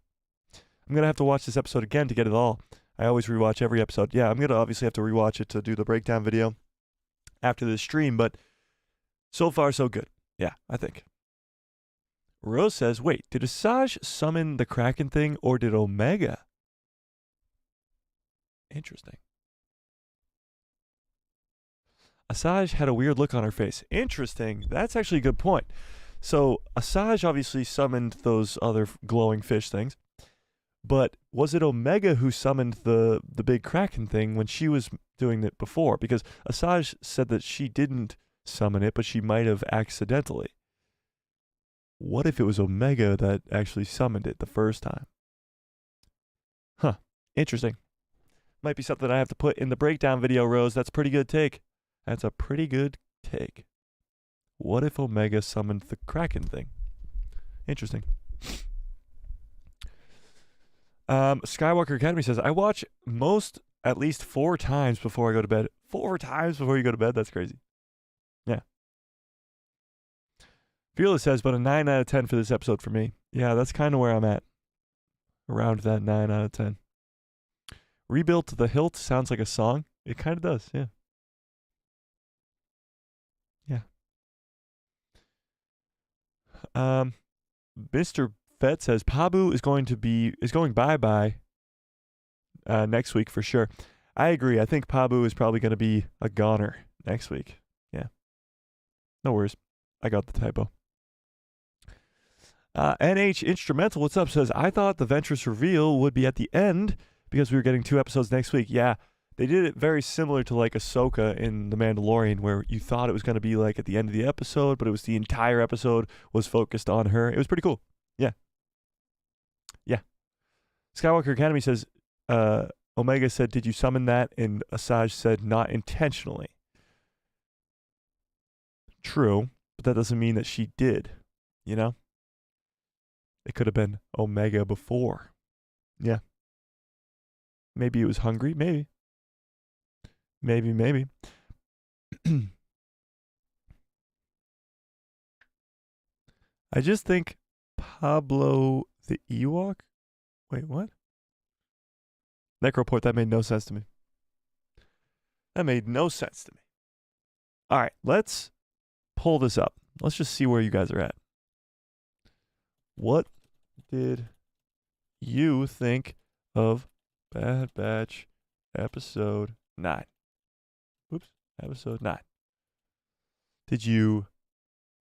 I'm going to have to watch this episode again to get it all. I always rewatch every episode. Yeah, I'm going to obviously have to rewatch it to do the breakdown video after this stream, but so far so good. Yeah, I think. Rose says, wait, did Asajj summon the Kraken thing or did Omega? Interesting. Asajj had a weird look on her face. Interesting. That's actually a good point. So Asajj obviously summoned those other glowing fish things, but was it Omega who summoned the big Kraken thing when she was doing it before? Because Asajj said that she didn't summon it, but she might have accidentally. What if it was Omega that actually summoned it the first time? Huh. Interesting. Might be something I have to put in the breakdown video, Rose. That's a pretty good take. That's a pretty good take. What if Omega summoned the Kraken thing? Interesting. Skywalker Academy says, I watch most at least 4 times before I go to bed. 4 times before you go to bed? That's crazy. Yeah. Fearless says, but a 9 out of 10 for this episode for me. Yeah, that's kind of where I'm at. Around that 9 out of 10. Rebuilt to the Hilt sounds like a song. It kind of does, yeah. Yeah. Mr. Fett says, Pabu is going bye-bye next week for sure. I agree. I think Pabu is probably going to be a goner next week. Yeah. No worries. I got the typo. NH Instrumental, what's up, says, I thought the Ventress reveal would be at the end because we were getting 2 episodes next week. Yeah, they did it very similar to like Ahsoka in The Mandalorian, where you thought it was going to be like at the end of the episode, but it was the entire episode was focused on her. It was pretty cool. Yeah. Yeah. Skywalker Academy says, Omega said, did you summon that? And Asajj said, not intentionally. True, but that doesn't mean that she did, you know? It could have been Omega before. Yeah. Maybe it was hungry. Maybe. Maybe. I just think Pablo the Ewok? Wait, what? Necroport, that made no sense to me. That made no sense to me. All right, let's pull this up. Let's just see where you guys are at. What did you think of Bad Batch episode 9? Oops, episode 9. Did you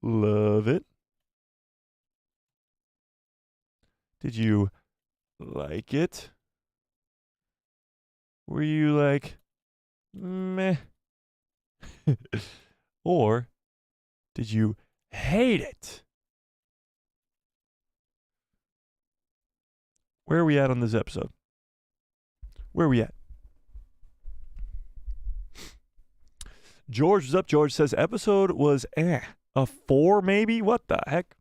love it? Did you like it? Were you like, meh? Or did you hate it? Where are we at on this episode? Where are we at? George, what's up? George says episode was a 4 maybe? What the heck?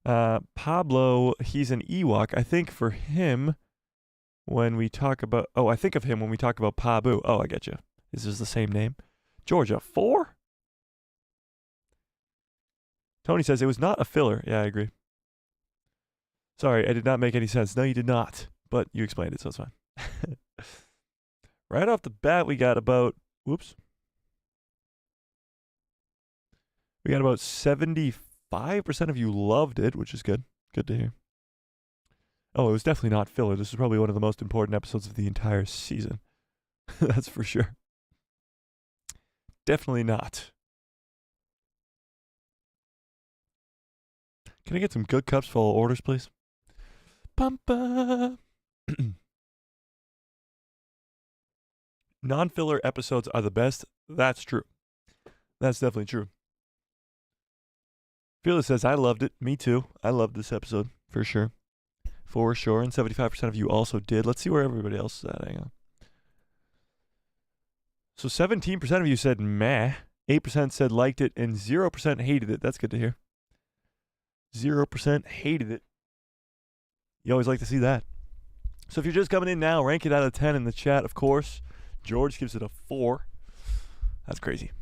Pablo, he's an Ewok. I think for him, when we talk about... Oh, I think of him when we talk about Pabu. Oh, I get you. Is this the same name? George, a 4? Tony says it was not a filler. Yeah, I agree. Sorry, I did not make any sense. No, you did not. But you explained it, so it's fine. Right off the bat, we got about... Whoops. We got about 75% of you loved it, which is good. Good to hear. Oh, it was definitely not filler. This is probably one of the most important episodes of the entire season. That's for sure. Definitely not. Can I get some good cups full of orders, please? Pumpa. Non-filler episodes are the best. That's true. That's definitely true. Fearless says, I loved it. Me too. I loved this episode, for sure. For sure. And 75% of you also did. Let's see where everybody else is at. Hang on. So 17% of you said meh. 8% said liked it. And 0% hated it. That's good to hear. 0% hated it. You always like to see that. So if you're just coming in now, rank it out of 10 in the chat, of course. George gives it a 4. That's crazy.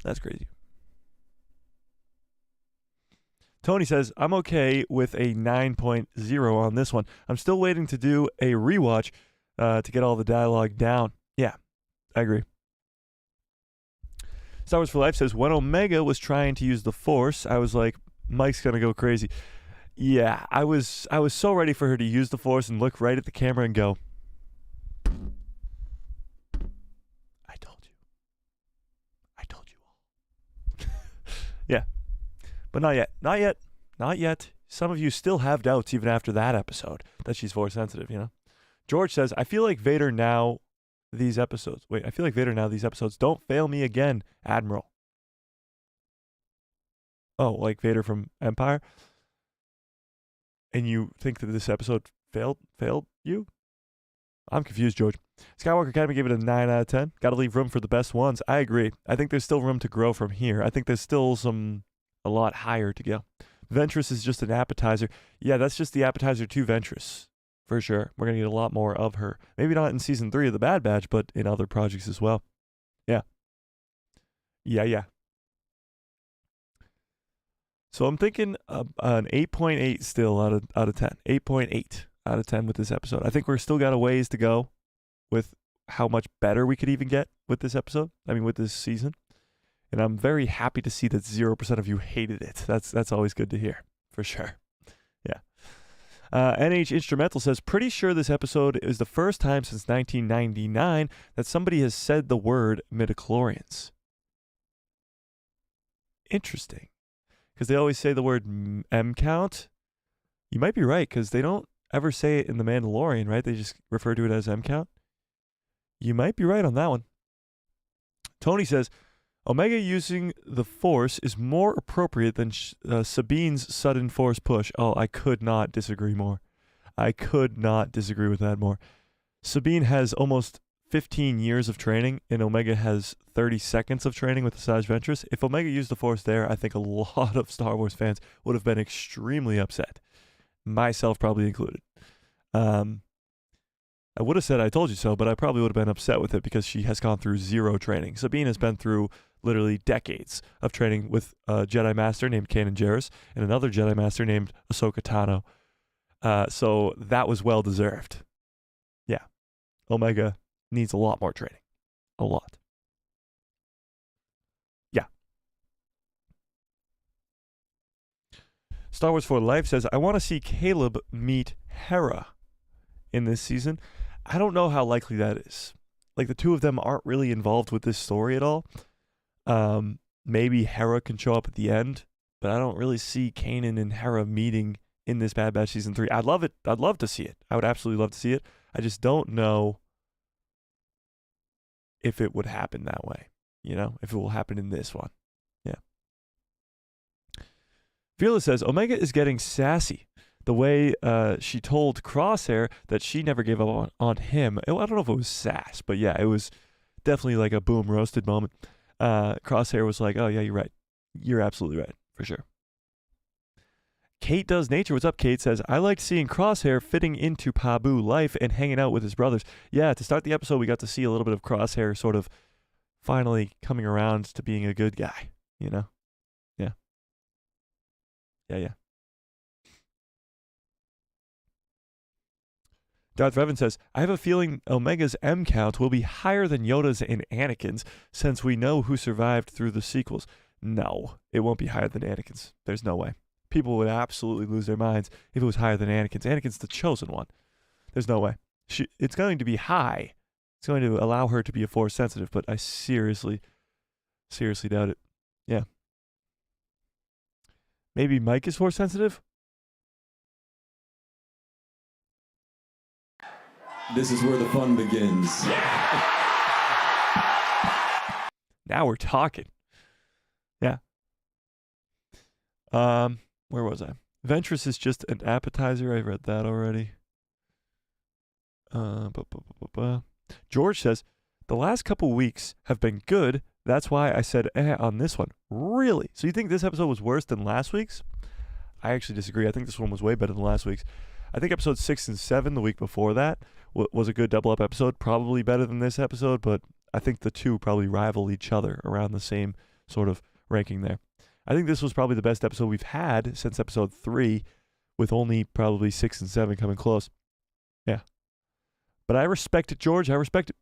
That's crazy. Tony says, I'm okay with a 9.0 on this one. I'm still waiting to do a rewatch to get all the dialogue down. Yeah, I agree. Star Wars for Life says, when Omega was trying to use the Force, I was like, Mike's going to go crazy. Yeah, I was so ready for her to use the Force and look right at the camera and go, I told you. I told you all. Yeah. But not yet. Not yet. Not yet. Some of you still have doubts even after that episode that she's Force sensitive, you know? George says, I feel like Vader now these episodes. Wait, I feel like Vader now these episodes. Don't fail me again, Admiral. Oh, like Vader from Empire? And you think that this episode failed you? I'm confused, George. Skywalker Academy gave it a 9 out of 10. Got to leave room for the best ones. I agree. I think there's still room to grow from here. I think there's still a lot higher to go. Ventress is just an appetizer. Yeah, that's just the appetizer to Ventress. For sure. We're going to get a lot more of her. Maybe not in season 3 of The Bad Batch, but in other projects as well. Yeah. Yeah. So I'm thinking an 8.8 still out of 10. 8.8 out of 10 with this episode. I think we're still got a ways to go with how much better we could even get with this episode. I mean, with this season. And I'm very happy to see that 0% of you hated it. That's always good to hear, for sure. Yeah. NH Instrumental says, pretty sure this episode is the first time since 1999 that somebody has said the word midichlorians. Interesting. Because they always say the word M count. You might be right, because they don't ever say it in The Mandalorian, right? They just refer to it as M count. You might be right on that one. Tony says, Omega using the Force is more appropriate than Sabine's sudden Force push. Oh, I could not disagree more. I could not disagree with that more. Sabine has almost 15 years of training, and Omega has 30 seconds of training with Asajj Ventress. If Omega used the Force there, I think a lot of Star Wars fans would have been extremely upset. Myself probably included. I would have said I told you so, but I probably would have been upset with it because she has gone through zero training. Sabine has been through literally decades of training with a Jedi Master named Kanan Jarrus and another Jedi Master named Ahsoka Tano. So that was well deserved. Yeah. Omega needs a lot more training. A lot. Yeah. Star Wars for Life says, I want to see Caleb meet Hera in this season. I don't know how likely that is. Like, the two of them aren't really involved with this story at all. Maybe Hera can show up at the end, but I don't really see Kanan and Hera meeting in this Bad Batch season 3. I'd love it. I'd love to see it. I would absolutely love to see it. I just don't know if it would happen that way. You know, if it will happen in this one. Yeah. Fearless says, Omega is getting sassy. The way she told Crosshair that she never gave up on him. I don't know if it was sass, but yeah, it was definitely like a boom roasted moment. Crosshair was like, oh yeah, you're right. You're absolutely right, for sure. Kate Does Nature. What's up, Kate? Says, I liked seeing Crosshair fitting into Pabu life and hanging out with his brothers. Yeah, to start the episode, we got to see a little bit of Crosshair sort of finally coming around to being a good guy, you know? Yeah. Yeah. Darth Revan says, I have a feeling Omega's M count will be higher than Yoda's and Anakin's since we know who survived through the sequels. No, it won't be higher than Anakin's. There's no way. People would absolutely lose their minds if it was higher than Anakin's. Anakin's the chosen one. There's no way. It's going to be high. It's going to allow her to be a Force sensitive, but I seriously doubt it. Yeah. Maybe Mike is Force sensitive? This is where the fun begins. Now we're talking. Yeah. Where was I? Ventress is just an appetizer. I read that already. George says, the last couple weeks have been good. That's why I said on this one. Really? So you think this episode was worse than last week's? I actually disagree. I think this one was way better than last week's. I think episodes 6 and 7, the week before that, was a good double-up episode. Probably better than this episode, but I think the two probably rival each other around the same sort of ranking there. I think this was probably the best episode we've had since episode 3, with only probably 6 and 7 coming close. Yeah. But I respect it, George. I respect it.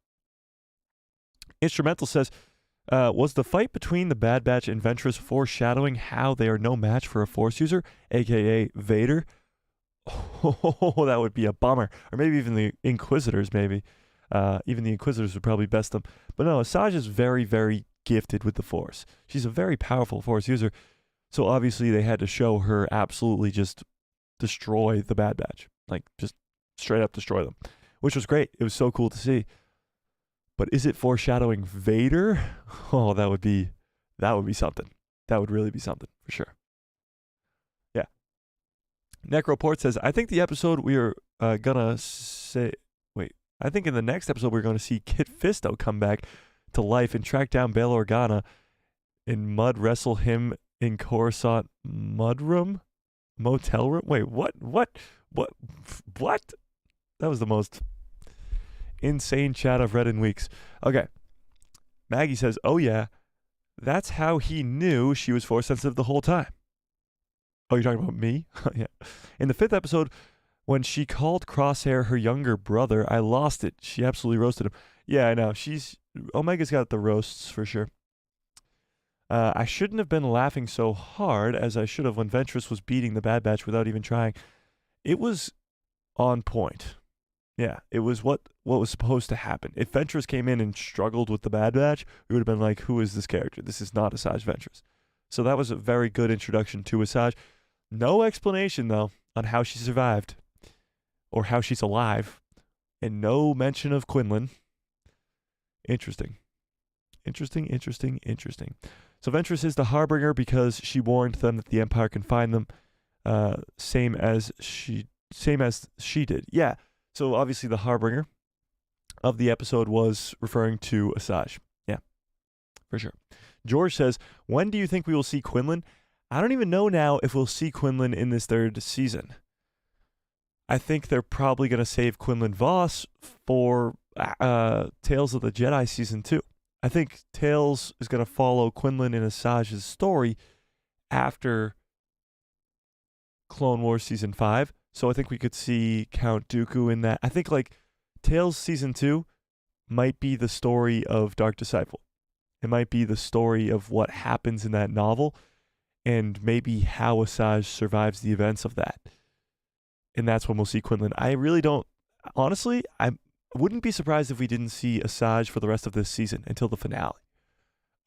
Instrumental says, was the fight between the Bad Batch and Ventress foreshadowing how they are no match for a Force user, a.k.a. Vader? Oh, that would be a bummer. Or maybe even the Inquisitors, maybe. Even the Inquisitors would probably best them. But no, Asajj is very, very gifted with the Force. She's a very powerful Force user. So obviously they had to show her absolutely just destroy the Bad Batch. Like, just straight up destroy them. Which was great. It was so cool to see. But is it foreshadowing Vader? Oh, that would be something. That would really be something, for sure. Yeah. Necroport says, I think the episode we are gonna say... Wait. I think in the next episode we're going to see Kit Fisto come back to life and track down Bail Organa and mud wrestle him in Coruscant mudroom? Motel room? Wait, what? That was the most insane chat I've read in weeks. Okay. Maggie says, oh yeah, that's how he knew she was Force sensitive the whole time. Oh, you're talking about me? Yeah. In the 5th episode, when she called Crosshair her younger brother, I lost it. She absolutely roasted him. Yeah, I know. Omega's got the roasts for sure. I shouldn't have been laughing so hard as I should have when Ventress was beating the Bad Batch without even trying. It was on point. Yeah, it was what was supposed to happen. If Ventress came in and struggled with the Bad Batch, we would have been like, who is this character? This is not Asajj Ventress. So that was a very good introduction to Asajj. No explanation, though, on how she survived or how she's alive. And no mention of Quinlan. Interesting. So Ventress is the Harbinger because she warned them that the Empire can find them, same as she did. Yeah. So obviously the Harbinger of the episode was referring to Asajj. Yeah, for sure. George says, when do you think we will see Quinlan? I don't even know now if we'll see Quinlan in this 3rd season. I think they're probably going to save Quinlan Voss for Tales of the Jedi Season 2. I think Tales is going to follow Quinlan and Asajj's story after Clone Wars Season 5. So I think we could see Count Dooku in that. I think like Tales Season 2 might be the story of Dark Disciple. It might be the story of what happens in that novel and maybe how Asajj survives the events of that. And that's when we'll see Quinlan. I really don't, honestly, I wouldn't be surprised if we didn't see Asajj for the rest of this season until the finale.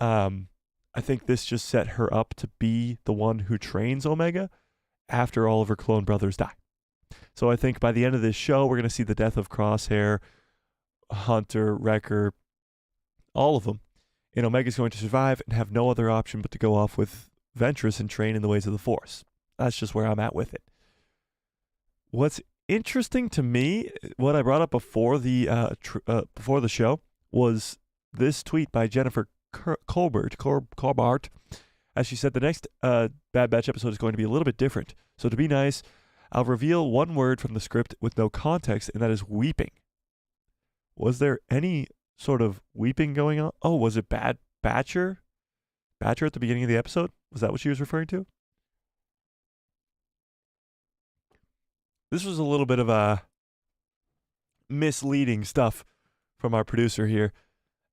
I think this just set her up to be the one who trains Omega after all of her clone brothers die. So I think by the end of this show, we're going to see the death of Crosshair, Hunter, Wrecker, all of them. And Omega's going to survive and have no other option but to go off with Ventress and train in the ways of the Force. That's just where I'm at with it. What's interesting to me, what I brought up before the show, was this tweet by Jennifer Corbart. As she said, the next Bad Batch episode is going to be a little bit different. So to be nice, I'll reveal one word from the script with no context, and that is weeping. Was there any sort of weeping going on? Oh, was it Batcher? Batcher at the beginning of the episode? Was that what she was referring to? This was a little bit of misleading stuff from our producer here.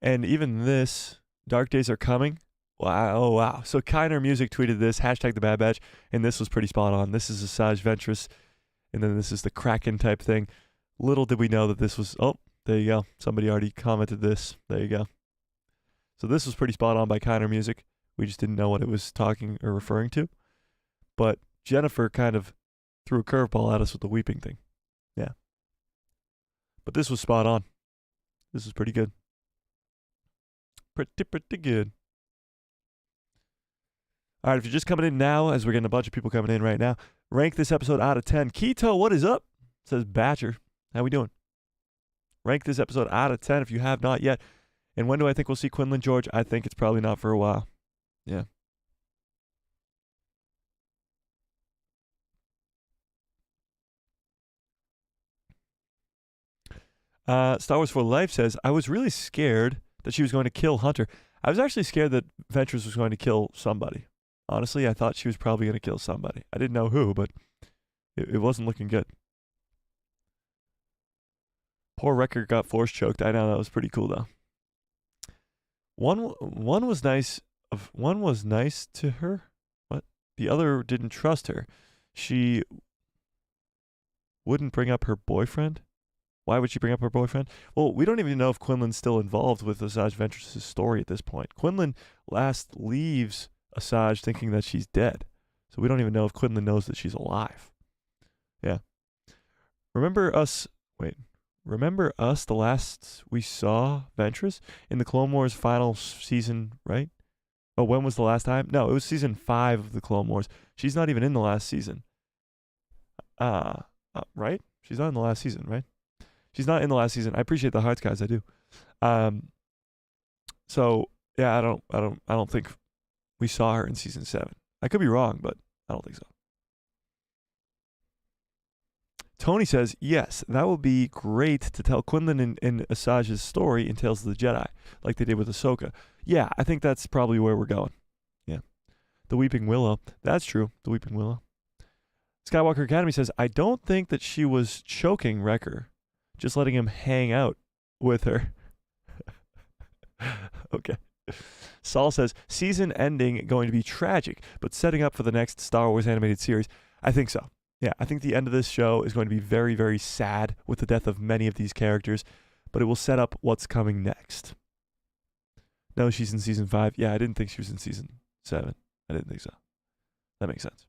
And even this, Dark Days Are Coming. Wow, oh wow. So Kiner Music tweeted this, hashtag the Bad Batch, and this was pretty spot on. This is Asajj Ventress, and then this is the Kraken type thing. Little did we know that this was, oh, there you go. Somebody already commented this. There you go. So this was pretty spot on by Kiner Music. We just didn't know what it was talking or referring to. But Jennifer kind of threw a curveball at us with the weeping thing. Yeah. But this was spot on. This is pretty good. Pretty good. All right, if you're just coming in now, as we're getting a bunch of people coming in right now, rank this episode out of 10. Keto, what is up? Says Batcher. How we doing? Rank this episode out of 10 if you have not yet. And when do I think we'll see Quinlan, George? I think it's probably not for a while. Yeah. Star Wars for Life says, I was really scared that she was going to kill Hunter. I was actually scared that Ventress was going to kill somebody. Honestly, I thought she was probably going to kill somebody. I didn't know who, but it wasn't looking good. Poor Wrecker got force choked. I know, that was pretty cool though. One was nice. One was nice to her. What? The other didn't trust her. She wouldn't bring up her boyfriend. Why would she bring up her boyfriend? Well, we don't even know if Quinlan's still involved with Asajj Ventress' story at this point. Quinlan last leaves Asajj thinking that she's dead. So we don't even know if Quinlan knows that she's alive. Yeah. Remember us the last we saw Ventress? In the Clone Wars final season, right? Oh, when was the last time? No, it was season 5 of the Clone Wars. She's not even in the last season. Right? She's not in the last season, right? She's not in the last season. I appreciate the hearts, guys. I do. So yeah, I don't think we saw her in season 7. I could be wrong, but I don't think so. Tony says, yes, that would be great to tell Quinlan and Asajj's story in Tales of the Jedi, like they did with Ahsoka. Yeah, I think that's probably where we're going. Yeah. The Weeping Willow. That's true. The Weeping Willow. Skywalker Academy says, I don't think that she was choking Wrecker, just letting him hang out with her. Okay. Saul says, season ending going to be tragic, but setting up for the next Star Wars animated series. I think so. Yeah, I think the end of this show is going to be very, very sad with the death of many of these characters, but it will set up what's coming next. No, she's in season 5. Yeah, I didn't think she was in season 7. I didn't think so. That makes sense.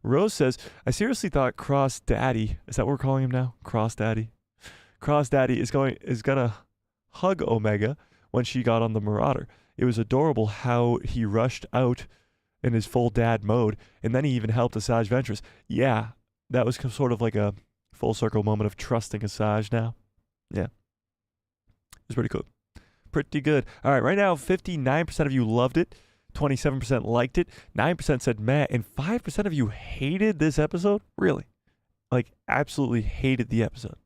Rose says, I seriously thought Cross Daddy, is that what we're calling him now? Cross Daddy? Cross Daddy is gonna hug Omega when she got on the Marauder. It was adorable how he rushed out in his full dad mode, and then he even helped Asajj Ventress. Yeah, that was sort of like a full circle moment of trusting Asajj now. Yeah. It was pretty cool. Pretty good. All right, right now, 59% of you loved it, 27% liked it, 9% said meh, and 5% of you hated this episode? Really? Like, absolutely hated the episode.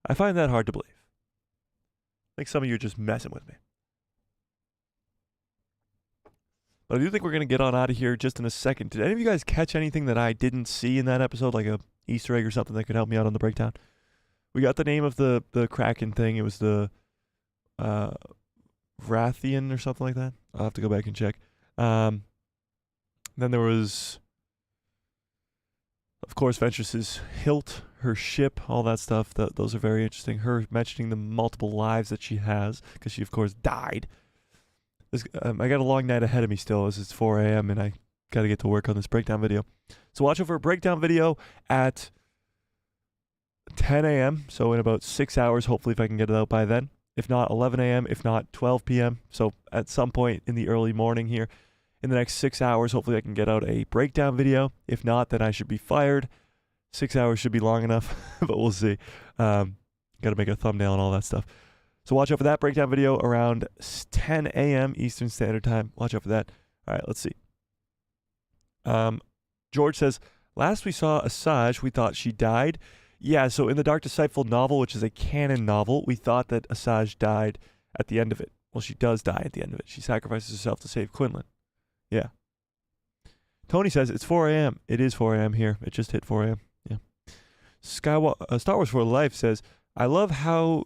I find that hard to believe. I think some of you are just messing with me. But I do think we're going to get on out of here just in a second. Did any of you guys catch anything that I didn't see in that episode, like a Easter egg or something that could help me out on the breakdown? We got the name of the Kraken thing. It was the Wrathian or something like that. I'll have to go back and check. Then there was, of course, Ventress's hilt, her ship, all that stuff. Those are very interesting. Her mentioning the multiple lives that she has, because she, of course, died. I got a long night ahead of me still, as it's 4 a.m. and I got to get to work on this breakdown video. So watch out for a breakdown video at 10 a.m. So in about 6 hours, hopefully if I can get it out by then. If not, 11 a.m., if not 12 p.m. So at some point in the early morning here, in the next 6 hours, hopefully I can get out a breakdown video. If not, then I should be fired. 6 hours should be long enough, but we'll see. Got to make a thumbnail and all that stuff. So watch out for that breakdown video around 10 a.m. Eastern Standard Time. Watch out for that. All right, let's see. George says, last we saw Asajj, we thought she died. Yeah, so in the Dark Disciple novel, which is a canon novel, we thought that Asajj died at the end of it. Well, she does die at the end of it. She sacrifices herself to save Quinlan. Yeah. Tony says, it's 4 a.m. It is 4 a.m. here. It just hit 4 a.m. Yeah. Star Wars for Life says, I love to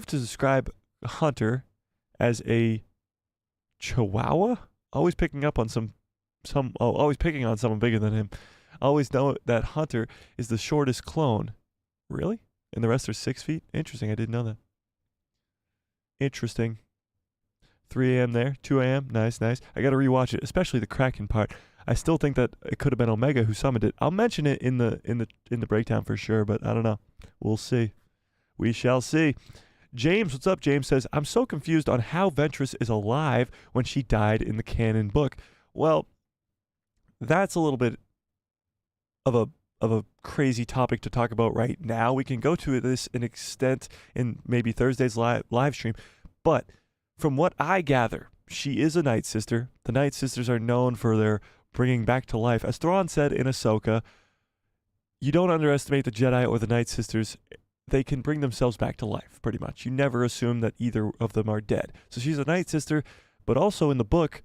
describe Hunter as a chihuahua, always picking on someone bigger than him. I always know that Hunter is the shortest clone. Really? And the rest are 6 feet? Interesting. I didn't know that. Interesting. 3 a.m. there. 2 a.m. Nice. I got to rewatch it, especially the Kraken part. I still think that it could have been Omega who summoned it. I'll mention it in the breakdown for sure, but I don't know. We'll see. We shall see. James, what's up? James says, I'm so confused on how Ventress is alive when she died in the canon book. Well, that's a little bit of a crazy topic to talk about right now. We can go to this in extent in maybe Thursday's live stream, but from what I gather, she is a Night Sister. The Night Sisters are known for their bringing back to life. As Thrawn said in Ahsoka, you don't underestimate the Jedi or the Night Sisters. They can bring themselves back to life, pretty much. You never assume that either of them are dead. So she's a Night Sister, but also in the book,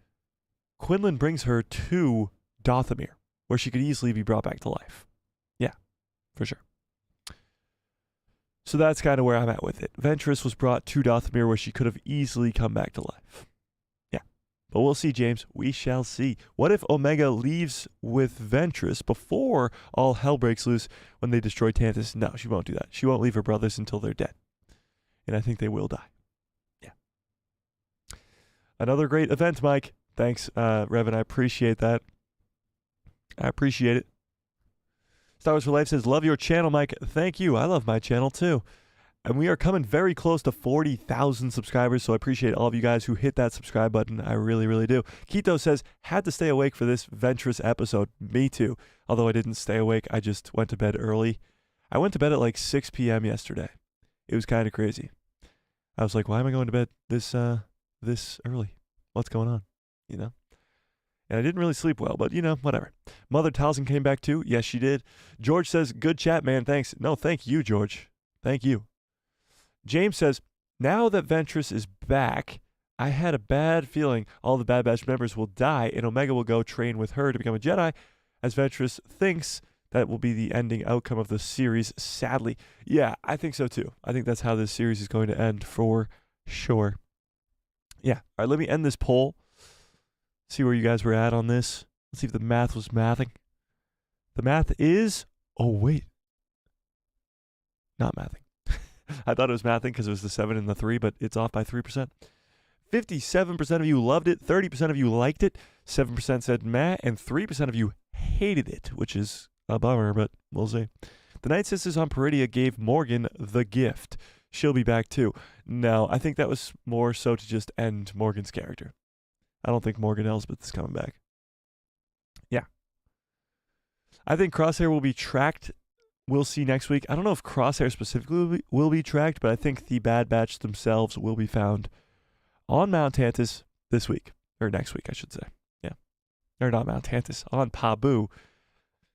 Quinlan brings her to Dothamir, where she could easily be brought back to life. Yeah, for sure. So that's kind of where I'm at with it. Ventress was brought to Dothamir, where she could have easily come back to life. Yeah. But we'll see, James. We shall see. What if Omega leaves with Ventress before all hell breaks loose when they destroy Tantus? No, she won't do that. She won't leave her brothers until they're dead. And I think they will die. Yeah. Another great event, Mike. Thanks, Revan. I appreciate that. I appreciate it. Star Wars for Life says, love your channel, Mike. Thank you. I love my channel, too. And we are coming very close to 40,000 subscribers, so I appreciate all of you guys who hit that subscribe button. I really, really do. Keto says, had to stay awake for this Ventress episode. Me too. Although I didn't stay awake, I just went to bed early. I went to bed at like 6 p.m. yesterday. It was kind of crazy. I was like, why am I going to bed this early? What's going on? You know? And I didn't really sleep well, but, you know, whatever. Mother Towson came back too. Yes, she did. George says, good chat, man. Thanks. No, thank you, George. Thank you. James says, now that Ventress is back, I had a bad feeling all the Bad Batch members will die and Omega will go train with her to become a Jedi, as Ventress thinks that will be the ending outcome of the series, sadly. Yeah, I think so too. I think that's how this series is going to end for sure. Yeah. All right, let me end this poll. See where you guys were at on this. Let's see if the math was mathing. The math is... Oh, wait. Not mathing. I thought it was mathing because it was the 7 and the 3, but it's off by 3%. 57% of you loved it. 30% of you liked it. 7% said meh. And 3% of you hated it, which is a bummer, but we'll see. The Night Sisters on Peridia gave Morgan the gift. She'll be back too. No, I think that was more so to just end Morgan's character. I don't think Morgan Elsbeth is coming back. Yeah. I think Crosshair will be tracked. We'll see next week. I don't know if Crosshair specifically will be tracked, but I think the Bad Batch themselves will be found on Mount Tantus this week. Or next week, I should say. Yeah. Or not Mount Tantus. On Pabu.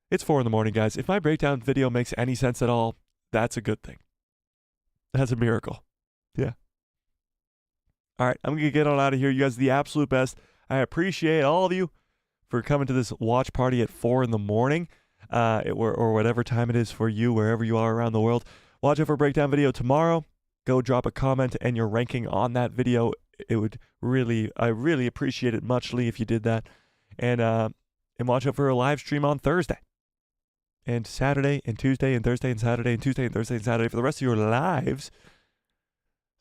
It's 4 in the morning, guys. If my breakdown video makes any sense at all, that's a good thing. That's a miracle. Yeah. All right, I'm going to get on out of here. You guys are the absolute best. I appreciate all of you for coming to this watch party at 4 in the morning, or whatever time it is for you, wherever you are around the world. Watch out for a breakdown video tomorrow. Go drop a comment and your ranking on that video. I really appreciate it muchly if you did that. And watch out for a live stream on Thursday and Saturday and Tuesday and Thursday and Saturday and Tuesday and Thursday and Saturday for the rest of your lives.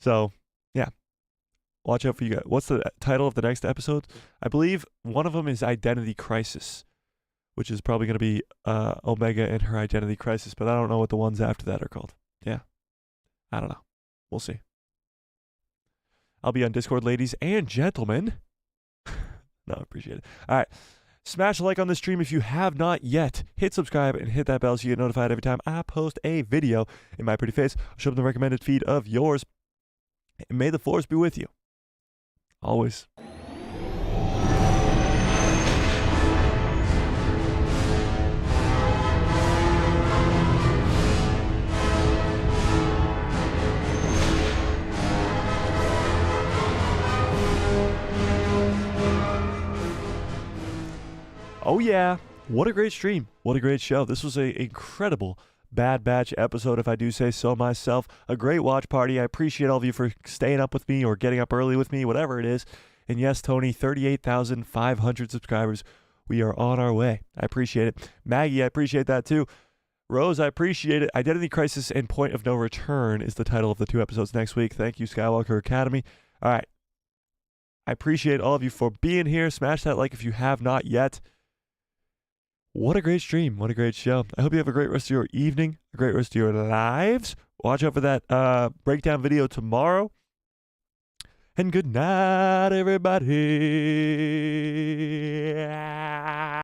So, yeah. Watch out for you guys. What's the title of the next episode? I believe one of them is Identity Crisis, which is probably going to be Omega and her Identity Crisis, but I don't know what the ones after that are called. Yeah. I don't know. We'll see. I'll be on Discord, ladies and gentlemen. No, I appreciate it. All right. Smash a like on the stream if you have not yet. Hit subscribe and hit that bell so you get notified every time I post a video in my pretty face. I'll show up in the recommended feed of yours. And may the force be with you. Always. Oh yeah, what a great stream. What a great show. This was an incredible Bad Batch episode, if I do say so myself. A great watch party. I appreciate all of you for staying up with me or getting up early with me, whatever it is. And yes, Tony, 38,500 subscribers. We are on our way. I appreciate it. Maggie, I appreciate that too. Rose, I appreciate it. Identity Crisis and Point of No Return is the title of the 2 episodes next week. Thank you, Skywalker Academy. All right. I appreciate all of you for being here. Smash that like if you have not yet. What a great stream. What a great show. I hope you have a great rest of your evening, a great rest of your lives. Watch out for that breakdown video tomorrow. And good night, everybody.